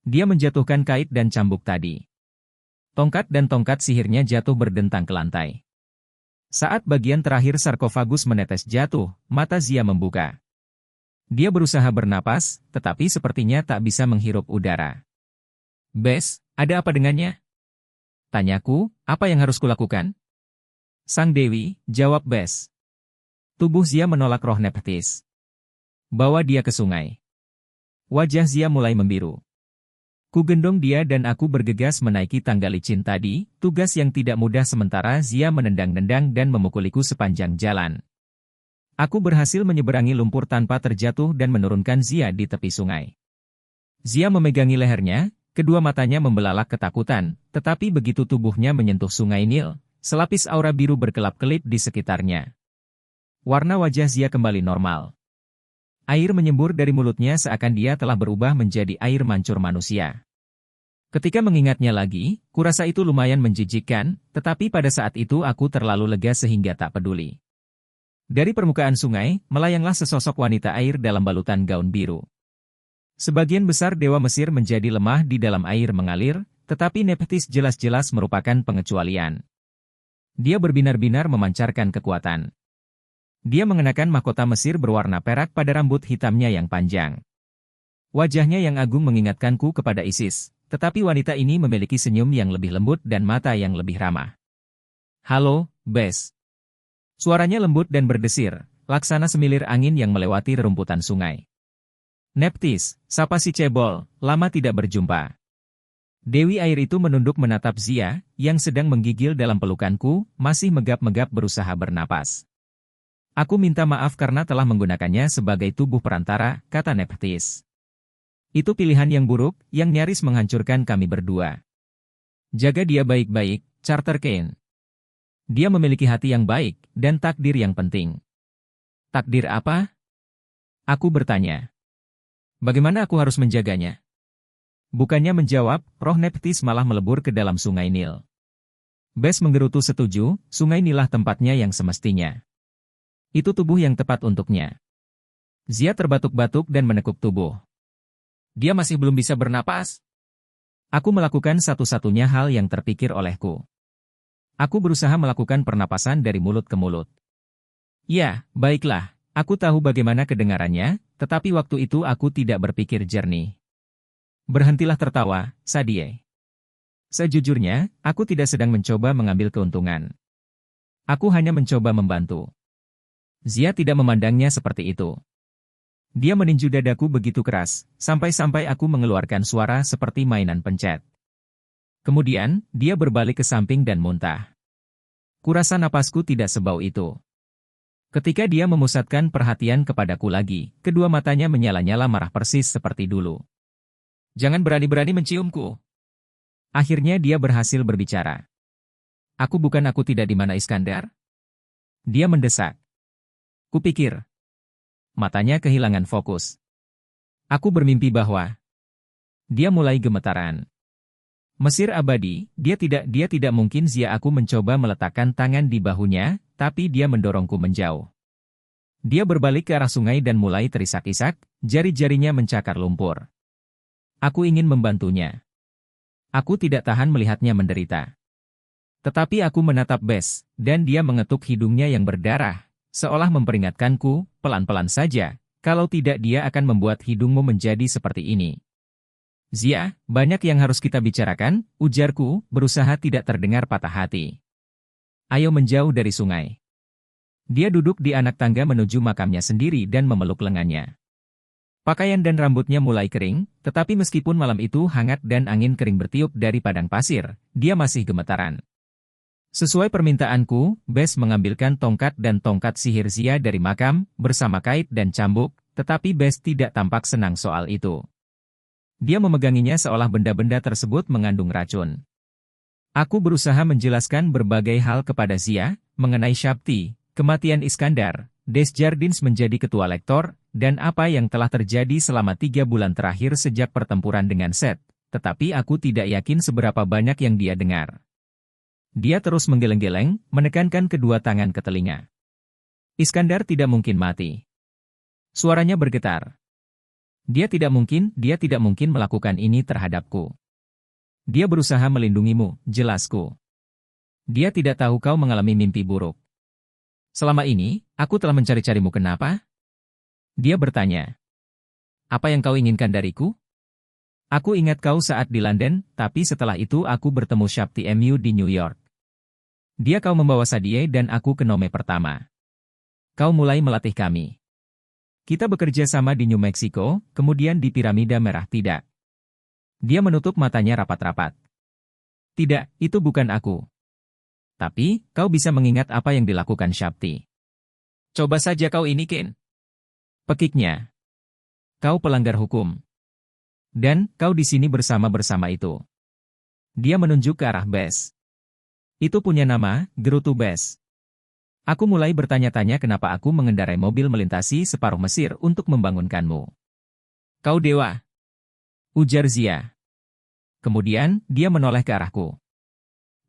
Dia menjatuhkan kait dan cambuk tadi. Tongkat dan tongkat sihirnya jatuh berdentang ke lantai. Saat bagian terakhir sarkofagus menetes jatuh, mata Zia membuka. Dia berusaha bernapas, tetapi sepertinya tak bisa menghirup udara. Bes, ada apa dengannya? Tanyaku, apa yang harus kulakukan? Sang Dewi, jawab Bes. Tubuh Zia menolak roh Nephthys. Bawa dia ke sungai. Wajah Zia mulai membiru. Ku gendong dia dan aku bergegas menaiki tangga licin tadi, tugas yang tidak mudah sementara Zia menendang-nendang dan memukuliku sepanjang jalan. Aku berhasil menyeberangi lumpur tanpa terjatuh dan menurunkan Zia di tepi sungai. Zia memegangi lehernya, kedua matanya membelalak ketakutan, tetapi begitu tubuhnya menyentuh Sungai Nil, selapis aura biru berkelap-kelip di sekitarnya. Warna wajah Zia kembali normal. Air menyembur dari mulutnya seakan dia telah berubah menjadi air mancur manusia. Ketika mengingatnya lagi, kurasa itu lumayan menjijikkan, tetapi pada saat itu aku terlalu lega sehingga tak peduli. Dari permukaan sungai, melayanglah sesosok wanita air dalam balutan gaun biru. Sebagian besar dewa Mesir menjadi lemah di dalam air mengalir, tetapi Nephthys jelas-jelas merupakan pengecualian. Dia berbinar-binar memancarkan kekuatan. Dia mengenakan mahkota Mesir berwarna perak pada rambut hitamnya yang panjang. Wajahnya yang agung mengingatkanku kepada Isis, tetapi wanita ini memiliki senyum yang lebih lembut dan mata yang lebih ramah. Halo, Bes. Suaranya lembut dan berdesir, laksana semilir angin yang melewati rerumputan sungai. Nephthys, sapa si cebol, lama tidak berjumpa. Dewi air itu menunduk menatap Zia, yang sedang menggigil dalam pelukanku, masih megap-megap berusaha bernapas. Aku minta maaf karena telah menggunakannya sebagai tubuh perantara, kata Nephthys. Itu pilihan yang buruk, yang nyaris menghancurkan kami berdua. Jaga dia baik-baik, Charter Kane. Dia memiliki hati yang baik, dan takdir yang penting. Takdir apa? Aku bertanya. Bagaimana aku harus menjaganya? Bukannya menjawab, roh Nephthys malah melebur ke dalam sungai Nil. Bes menggerutu setuju, sungai Nilah tempatnya yang semestinya. Itu tubuh yang tepat untuknya. Zia terbatuk-batuk dan menekuk tubuh. Dia masih belum bisa bernapas. Aku melakukan satu-satunya hal yang terpikir olehku. Aku berusaha melakukan pernapasan dari mulut ke mulut. Ya, baiklah, aku tahu bagaimana kedengarannya, tetapi waktu itu aku tidak berpikir jernih. Berhentilah tertawa, Sadie. Sejujurnya, aku tidak sedang mencoba mengambil keuntungan. Aku hanya mencoba membantu. Zia tidak memandangnya seperti itu. Dia meninju dadaku begitu keras, sampai-sampai aku mengeluarkan suara seperti mainan pencet. Kemudian, dia berbalik ke samping dan muntah. Kurasa napasku tidak sebau itu. Ketika dia memusatkan perhatian kepadaku lagi, kedua matanya menyala-nyala marah persis seperti dulu. Jangan berani-berani menciumku. Akhirnya dia berhasil berbicara. Aku tidak di mana Iskandar? Dia mendesak. Kupikir. Matanya kehilangan fokus. Aku bermimpi bahwa dia mulai gemetaran. Mesir abadi, dia tidak mungkin. Zia, aku mencoba meletakkan tangan di bahunya, tapi dia mendorongku menjauh. Dia berbalik ke arah sungai dan mulai terisak-isak, jari-jarinya mencakar lumpur. Aku ingin membantunya. Aku tidak tahan melihatnya menderita. Tetapi aku menatap Bes, dan dia mengetuk hidungnya yang berdarah, seolah memperingatkanku, pelan-pelan saja, kalau tidak dia akan membuat hidungmu menjadi seperti ini. Zia, banyak yang harus kita bicarakan, ujarku, berusaha tidak terdengar patah hati. Ayo menjauh dari sungai. Dia duduk di anak tangga menuju makamnya sendiri dan memeluk lengannya. Pakaian dan rambutnya mulai kering, tetapi meskipun malam itu hangat dan angin kering bertiup dari padang pasir, dia masih gemetaran. Sesuai permintaanku, Bes mengambilkan tongkat dan tongkat sihir Zia dari makam, bersama kait dan cambuk, tetapi Bes tidak tampak senang soal itu. Dia memeganginya seolah benda-benda tersebut mengandung racun. Aku berusaha menjelaskan berbagai hal kepada Zia, mengenai Shapti, kematian Iskandar, Desjardins menjadi ketua lektor, dan apa yang telah terjadi selama 3 bulan terakhir sejak pertempuran dengan Set, tetapi aku tidak yakin seberapa banyak yang dia dengar. Dia terus menggeleng-geleng, menekankan kedua tangan ke telinga. Iskandar tidak mungkin mati. Suaranya bergetar. Dia tidak mungkin melakukan ini terhadapku. Dia berusaha melindungimu, jelasku. Dia tidak tahu kau mengalami mimpi buruk. Selama ini, aku telah mencari-carimu kenapa? Dia bertanya. Apa yang kau inginkan dariku? Aku ingat kau saat di London, tapi setelah itu aku bertemu Shapti Mu di New York. Dia kau membawa Sadie dan aku ke Nome pertama. Kau mulai melatih kami. Kita bekerja sama di New Mexico, kemudian di Piramida Merah tidak. Dia menutup matanya rapat-rapat. Tidak, itu bukan aku. Tapi, kau bisa mengingat apa yang dilakukan Shapti. Coba saja kau ini, Ken. Pekiknya. Kau pelanggar hukum. Dan, kau di sini bersama itu. Dia menunjuk ke arah Bes. Itu punya nama, gerutu Bes. Aku mulai bertanya-tanya kenapa aku mengendarai mobil melintasi separuh Mesir untuk membangunkanmu. Kau dewa. Ujar Zia. Kemudian, dia menoleh ke arahku.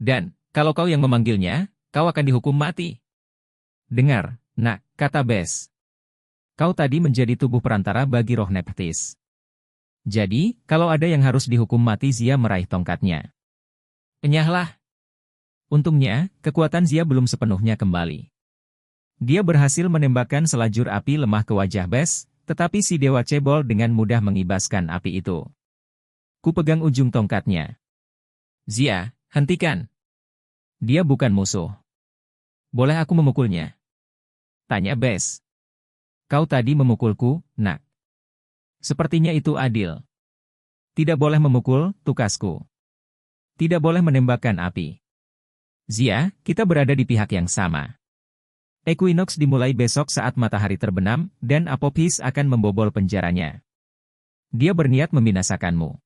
Dan, kalau kau yang memanggilnya, kau akan dihukum mati. Dengar, nak, kata Bes. Kau tadi menjadi tubuh perantara bagi roh Nephthys. Jadi, kalau ada yang harus dihukum mati, Zia meraih tongkatnya. Enyahlah. Untungnya, kekuatan Zia belum sepenuhnya kembali. Dia berhasil menembakkan selajur api lemah ke wajah Bes, tetapi si dewa cebol dengan mudah mengibaskan api itu. Ku pegang ujung tongkatnya. Zia, hentikan. Dia bukan musuh. Boleh aku memukulnya? Tanya Bess. Kau tadi memukulku, nak. Sepertinya itu adil. Tidak boleh memukul, tukasku. Tidak boleh menembakkan api. Zia, kita berada di pihak yang sama. Equinox dimulai besok saat matahari terbenam, dan Apophis akan membobol penjaranya. Dia berniat membinasakanmu.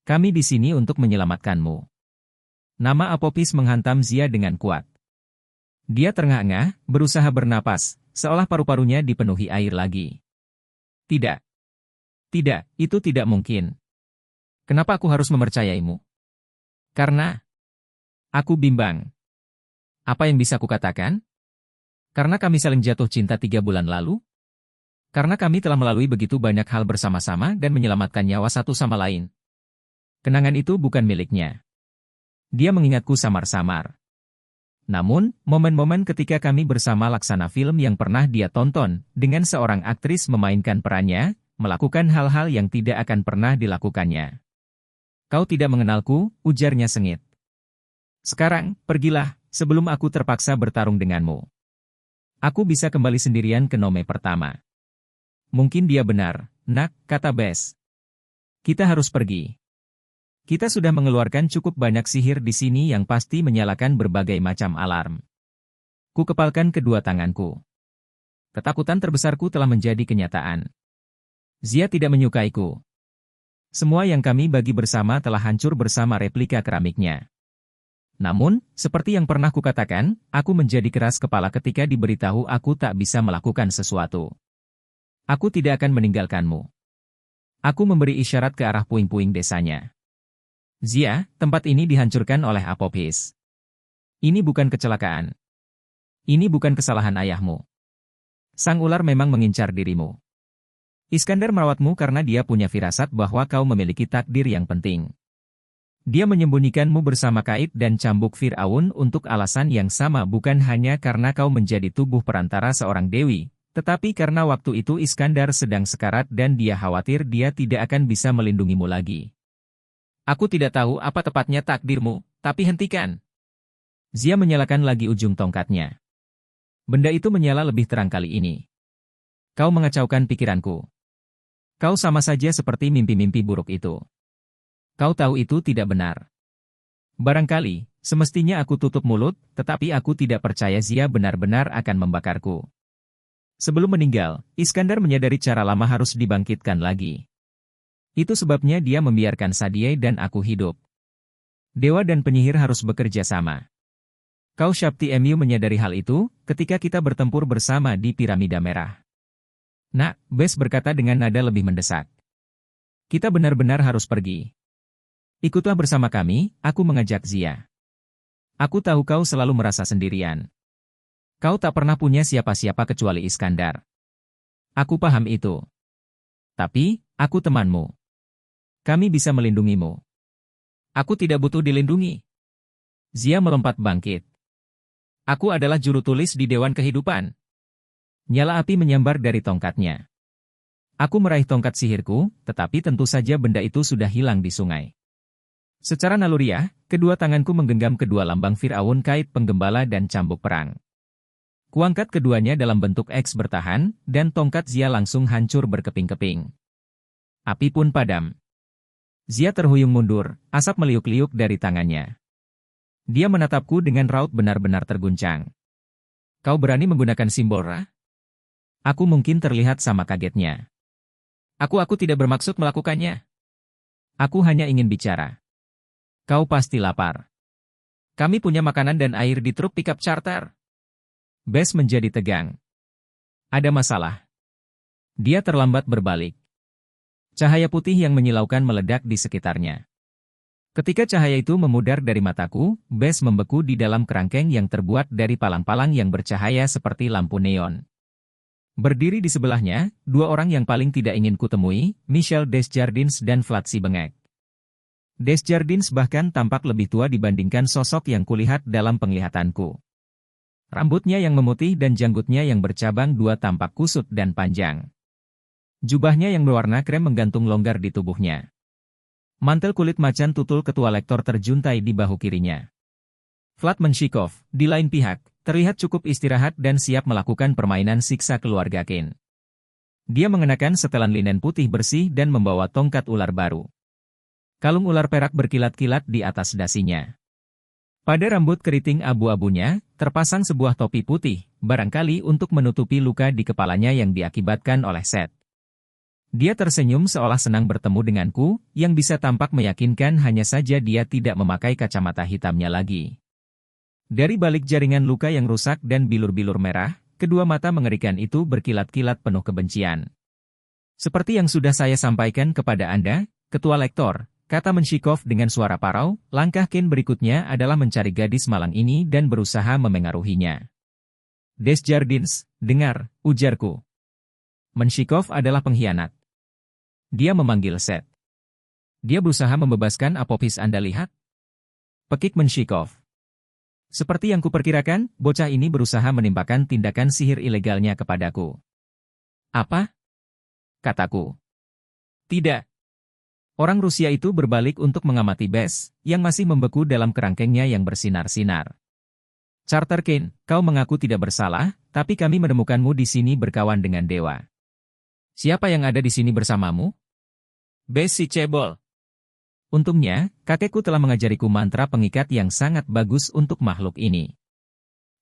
Kami di sini untuk menyelamatkanmu. Nama Apophis menghantam Zia dengan kuat. Dia terengah-engah, berusaha bernapas, seolah paru-parunya dipenuhi air lagi. Tidak. Tidak, itu tidak mungkin. Kenapa aku harus mempercayaimu? Karena aku bimbang. Apa yang bisa kukatakan? Karena kami saling jatuh cinta 3 bulan lalu? Karena kami telah melalui begitu banyak hal bersama-sama dan menyelamatkan nyawa satu sama lain. Kenangan itu bukan miliknya. Dia mengingatku samar-samar. Namun, momen-momen ketika kami bersama laksana film yang pernah dia tonton, dengan seorang aktris memainkan perannya, melakukan hal-hal yang tidak akan pernah dilakukannya. Kau tidak mengenalku, ujarnya sengit. Sekarang, pergilah, sebelum aku terpaksa bertarung denganmu. Aku bisa kembali sendirian ke Nome pertama. Mungkin dia benar, nak, kata Bess. Kita harus pergi. Kita sudah mengeluarkan cukup banyak sihir di sini yang pasti menyalakan berbagai macam alarm. Ku kepalkan kedua tanganku. Ketakutan terbesarku telah menjadi kenyataan. Zia tidak menyukaiku. Semua yang kami bagi bersama telah hancur bersama replika keramiknya. Namun, seperti yang pernah kukatakan, aku menjadi keras kepala ketika diberitahu aku tak bisa melakukan sesuatu. Aku tidak akan meninggalkanmu. Aku memberi isyarat ke arah puing-puing desanya. Zia, tempat ini dihancurkan oleh Apophis. Ini bukan kecelakaan. Ini bukan kesalahan ayahmu. Sang ular memang mengincar dirimu. Iskandar merawatmu karena dia punya firasat bahwa kau memiliki takdir yang penting. Dia menyembunyikanmu bersama Kait dan cambuk Fir'aun untuk alasan yang sama, bukan hanya karena kau menjadi tubuh perantara seorang dewi, tetapi karena waktu itu Iskandar sedang sekarat dan dia khawatir dia tidak akan bisa melindungimu lagi. Aku tidak tahu apa tepatnya takdirmu, tapi hentikan. Zia menyalakan lagi ujung tongkatnya. Benda itu menyala lebih terang kali ini. Kau mengacaukan pikiranku. Kau sama saja seperti mimpi-mimpi buruk itu. Kau tahu itu tidak benar. Barangkali, semestinya aku tutup mulut, tetapi aku tidak percaya Zia benar-benar akan membakarku. Sebelum meninggal, Iskandar menyadari cara lama harus dibangkitkan lagi. Itu sebabnya dia membiarkan Sadie dan aku hidup. Dewa dan penyihir harus bekerja sama. Kau Shakti Mu menyadari hal itu, ketika kita bertempur bersama di Piramida Merah. Nak, Bess berkata dengan nada lebih mendesak. Kita benar-benar harus pergi. Ikutlah bersama kami, aku mengajak Zia. Aku tahu kau selalu merasa sendirian. Kau tak pernah punya siapa-siapa kecuali Iskandar. Aku paham itu. Tapi, aku temanmu. Kami bisa melindungimu. Aku tidak butuh dilindungi. Zia melompat bangkit. Aku adalah juru tulis di Dewan Kehidupan. Nyala api menyambar dari tongkatnya. Aku meraih tongkat sihirku, tetapi tentu saja benda itu sudah hilang di sungai. Secara naluriah, kedua tanganku menggenggam kedua lambang Fir'aun, Kait penggembala dan cambuk perang. Kuangkat keduanya dalam bentuk X bertahan, dan tongkat Zia langsung hancur berkeping-keping. Api pun padam. Zia terhuyung mundur, asap meliuk-liuk dari tangannya. Dia menatapku dengan raut benar-benar terguncang. Kau berani menggunakan simbol Ra? Aku mungkin terlihat sama kagetnya. Aku tidak bermaksud melakukannya. Aku hanya ingin bicara. Kau pasti lapar. Kami punya makanan dan air di truk pickup charter. Bess menjadi tegang. Ada masalah. Dia terlambat berbalik. Cahaya putih yang menyilaukan meledak di sekitarnya. Ketika cahaya itu memudar dari mataku, Bess membeku di dalam kerangkeng yang terbuat dari palang-palang yang bercahaya seperti lampu neon. Berdiri di sebelahnya, dua orang yang paling tidak ingin kutemui, Michel Desjardins dan Flatsi bengek. Desjardins bahkan tampak lebih tua dibandingkan sosok yang kulihat dalam penglihatanku. Rambutnya yang memutih dan janggutnya yang bercabang dua tampak kusut dan panjang. Jubahnya yang berwarna krem menggantung longgar di tubuhnya. Mantel kulit macan tutul ketua lektor terjuntai di bahu kirinya. Flat Menshikov, di lain pihak, terlihat cukup istirahat dan siap melakukan permainan siksa keluarga Qin. Dia mengenakan setelan linen putih bersih dan membawa tongkat ular baru. Kalung ular perak berkilat-kilat di atas dasinya. Pada rambut keriting abu-abunya, terpasang sebuah topi putih, barangkali untuk menutupi luka di kepalanya yang diakibatkan oleh Seth. Dia tersenyum seolah senang bertemu denganku, yang bisa tampak meyakinkan hanya saja dia tidak memakai kacamata hitamnya lagi. Dari balik jaringan luka yang rusak dan bilur-bilur merah, kedua mata mengerikan itu berkilat-kilat penuh kebencian. Seperti yang sudah saya sampaikan kepada Anda, Ketua Lektor, kata Menshikov dengan suara parau, langkah Qin berikutnya adalah mencari gadis malang ini dan berusaha memengaruhinya. Desjardins, dengar, ujarku. Menshikov adalah pengkhianat. Dia memanggil Seth. Dia berusaha membebaskan Apophis, Anda lihat? Pekik Menshikov. Seperti yang kuperkirakan, bocah ini berusaha menimpakan tindakan sihir ilegalnya kepadaku. Apa? Kataku. Tidak. Orang Rusia itu berbalik untuk mengamati Bes, yang masih membeku dalam kerangkengnya yang bersinar-sinar. Charter Qin, kau mengaku tidak bersalah, tapi kami menemukanmu di sini berkawan dengan dewa. Siapa yang ada di sini bersamamu? Bes si cebol. Untungnya, kakekku telah mengajariku mantra pengikat yang sangat bagus untuk makhluk ini.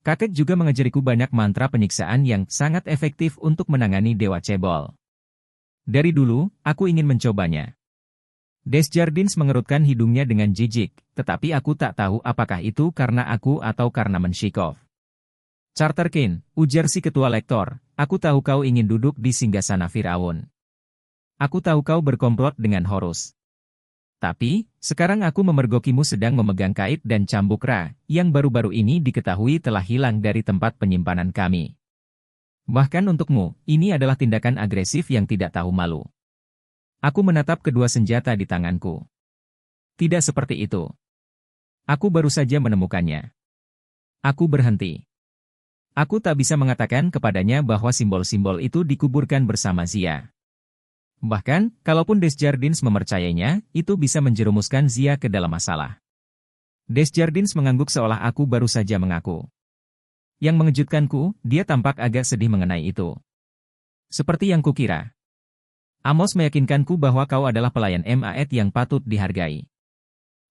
Kakek juga mengajariku banyak mantra penyiksaan yang sangat efektif untuk menangani dewa cebol. Dari dulu, aku ingin mencobanya. Desjardins mengerutkan hidungnya dengan jijik, tetapi aku tak tahu apakah itu karena aku atau karena Menshikov. Charter Qin, ujar si ketua lektor, aku tahu kau ingin duduk di singgasana Firaun. Aku tahu kau berkomplot dengan Horus. Tapi, sekarang aku memergokimu sedang memegang kait dan cambuk Ra, yang baru-baru ini diketahui telah hilang dari tempat penyimpanan kami. Bahkan untukmu, ini adalah tindakan agresif yang tidak tahu malu. Aku menatap kedua senjata di tanganku. Tidak seperti itu. Aku baru saja menemukannya. Aku berhenti. Aku tak bisa mengatakan kepadanya bahwa simbol-simbol itu dikuburkan bersama Zia. Bahkan, kalaupun Desjardins mempercayainya, itu bisa menjerumuskan Zia ke dalam masalah. Desjardins mengangguk seolah aku baru saja mengaku. Yang mengejutkanku, dia tampak agak sedih mengenai itu. Seperti yang kukira. Amos meyakinkanku bahwa kau adalah pelayan Maet yang patut dihargai.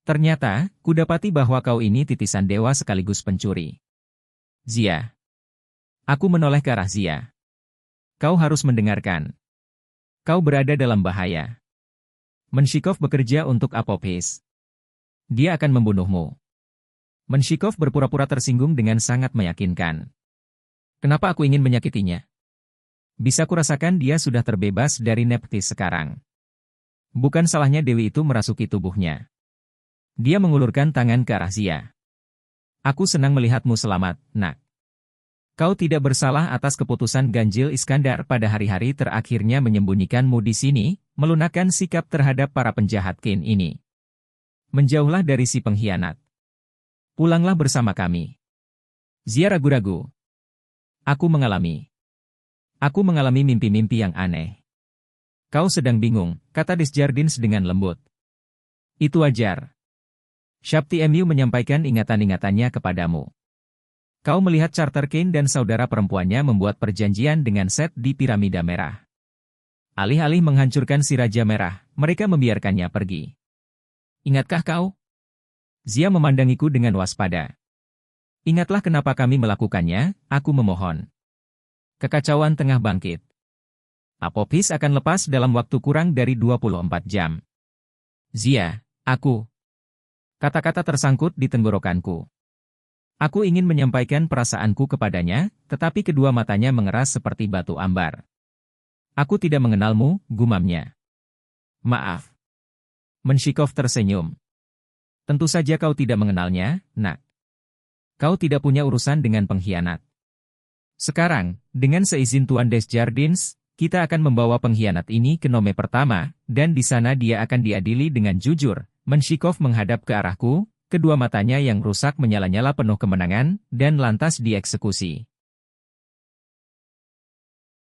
Ternyata, kudapati bahwa kau ini titisan dewa sekaligus pencuri. Zia. Aku menoleh ke arah Zia. Kau harus mendengarkan. Kau berada dalam bahaya. Menshikov bekerja untuk Apophis. Dia akan membunuhmu. Menshikov berpura-pura tersinggung dengan sangat meyakinkan. Kenapa aku ingin menyakitinya? Bisa kurasakan dia sudah terbebas dari Nephthys sekarang. Bukan salahnya Dewi itu merasuki tubuhnya. Dia mengulurkan tangan ke arah Zia. Aku senang melihatmu selamat, nak. Kau tidak bersalah atas keputusan ganjil Iskandar pada hari-hari terakhirnya menyembunyikanmu di sini, melunakkan sikap terhadap para penjahat Qin ini. Menjauhlah dari si pengkhianat. Pulanglah bersama kami. Zia ragu-ragu. Aku mengalami mimpi-mimpi yang aneh. Kau sedang bingung, kata Desjardins dengan lembut. Itu wajar. Shapti Mu menyampaikan ingatan-ingatannya kepadamu. Kau melihat Charter Qin dan saudara perempuannya membuat perjanjian dengan Seth di Piramida Merah. Alih-alih menghancurkan si Raja Merah, mereka membiarkannya pergi. Ingatkah kau? Zia memandangiku dengan waspada. Ingatlah kenapa kami melakukannya, aku memohon. Kekacauan tengah bangkit. Apophis akan lepas dalam waktu kurang dari 24 jam. Zia, aku. Kata-kata tersangkut di tenggorokanku. Aku ingin menyampaikan perasaanku kepadanya, tetapi kedua matanya mengeras seperti batu ambar. Aku tidak mengenalmu, gumamnya. Maaf. Menshikov tersenyum. Tentu saja kau tidak mengenalnya, nak. Kau tidak punya urusan dengan pengkhianat. Sekarang, dengan seizin Tuan Desjardins, kita akan membawa pengkhianat ini ke Nome pertama, dan di sana dia akan diadili dengan jujur. Menshikov menghadap ke arahku, kedua matanya yang rusak menyala-nyala penuh kemenangan, dan lantas dieksekusi.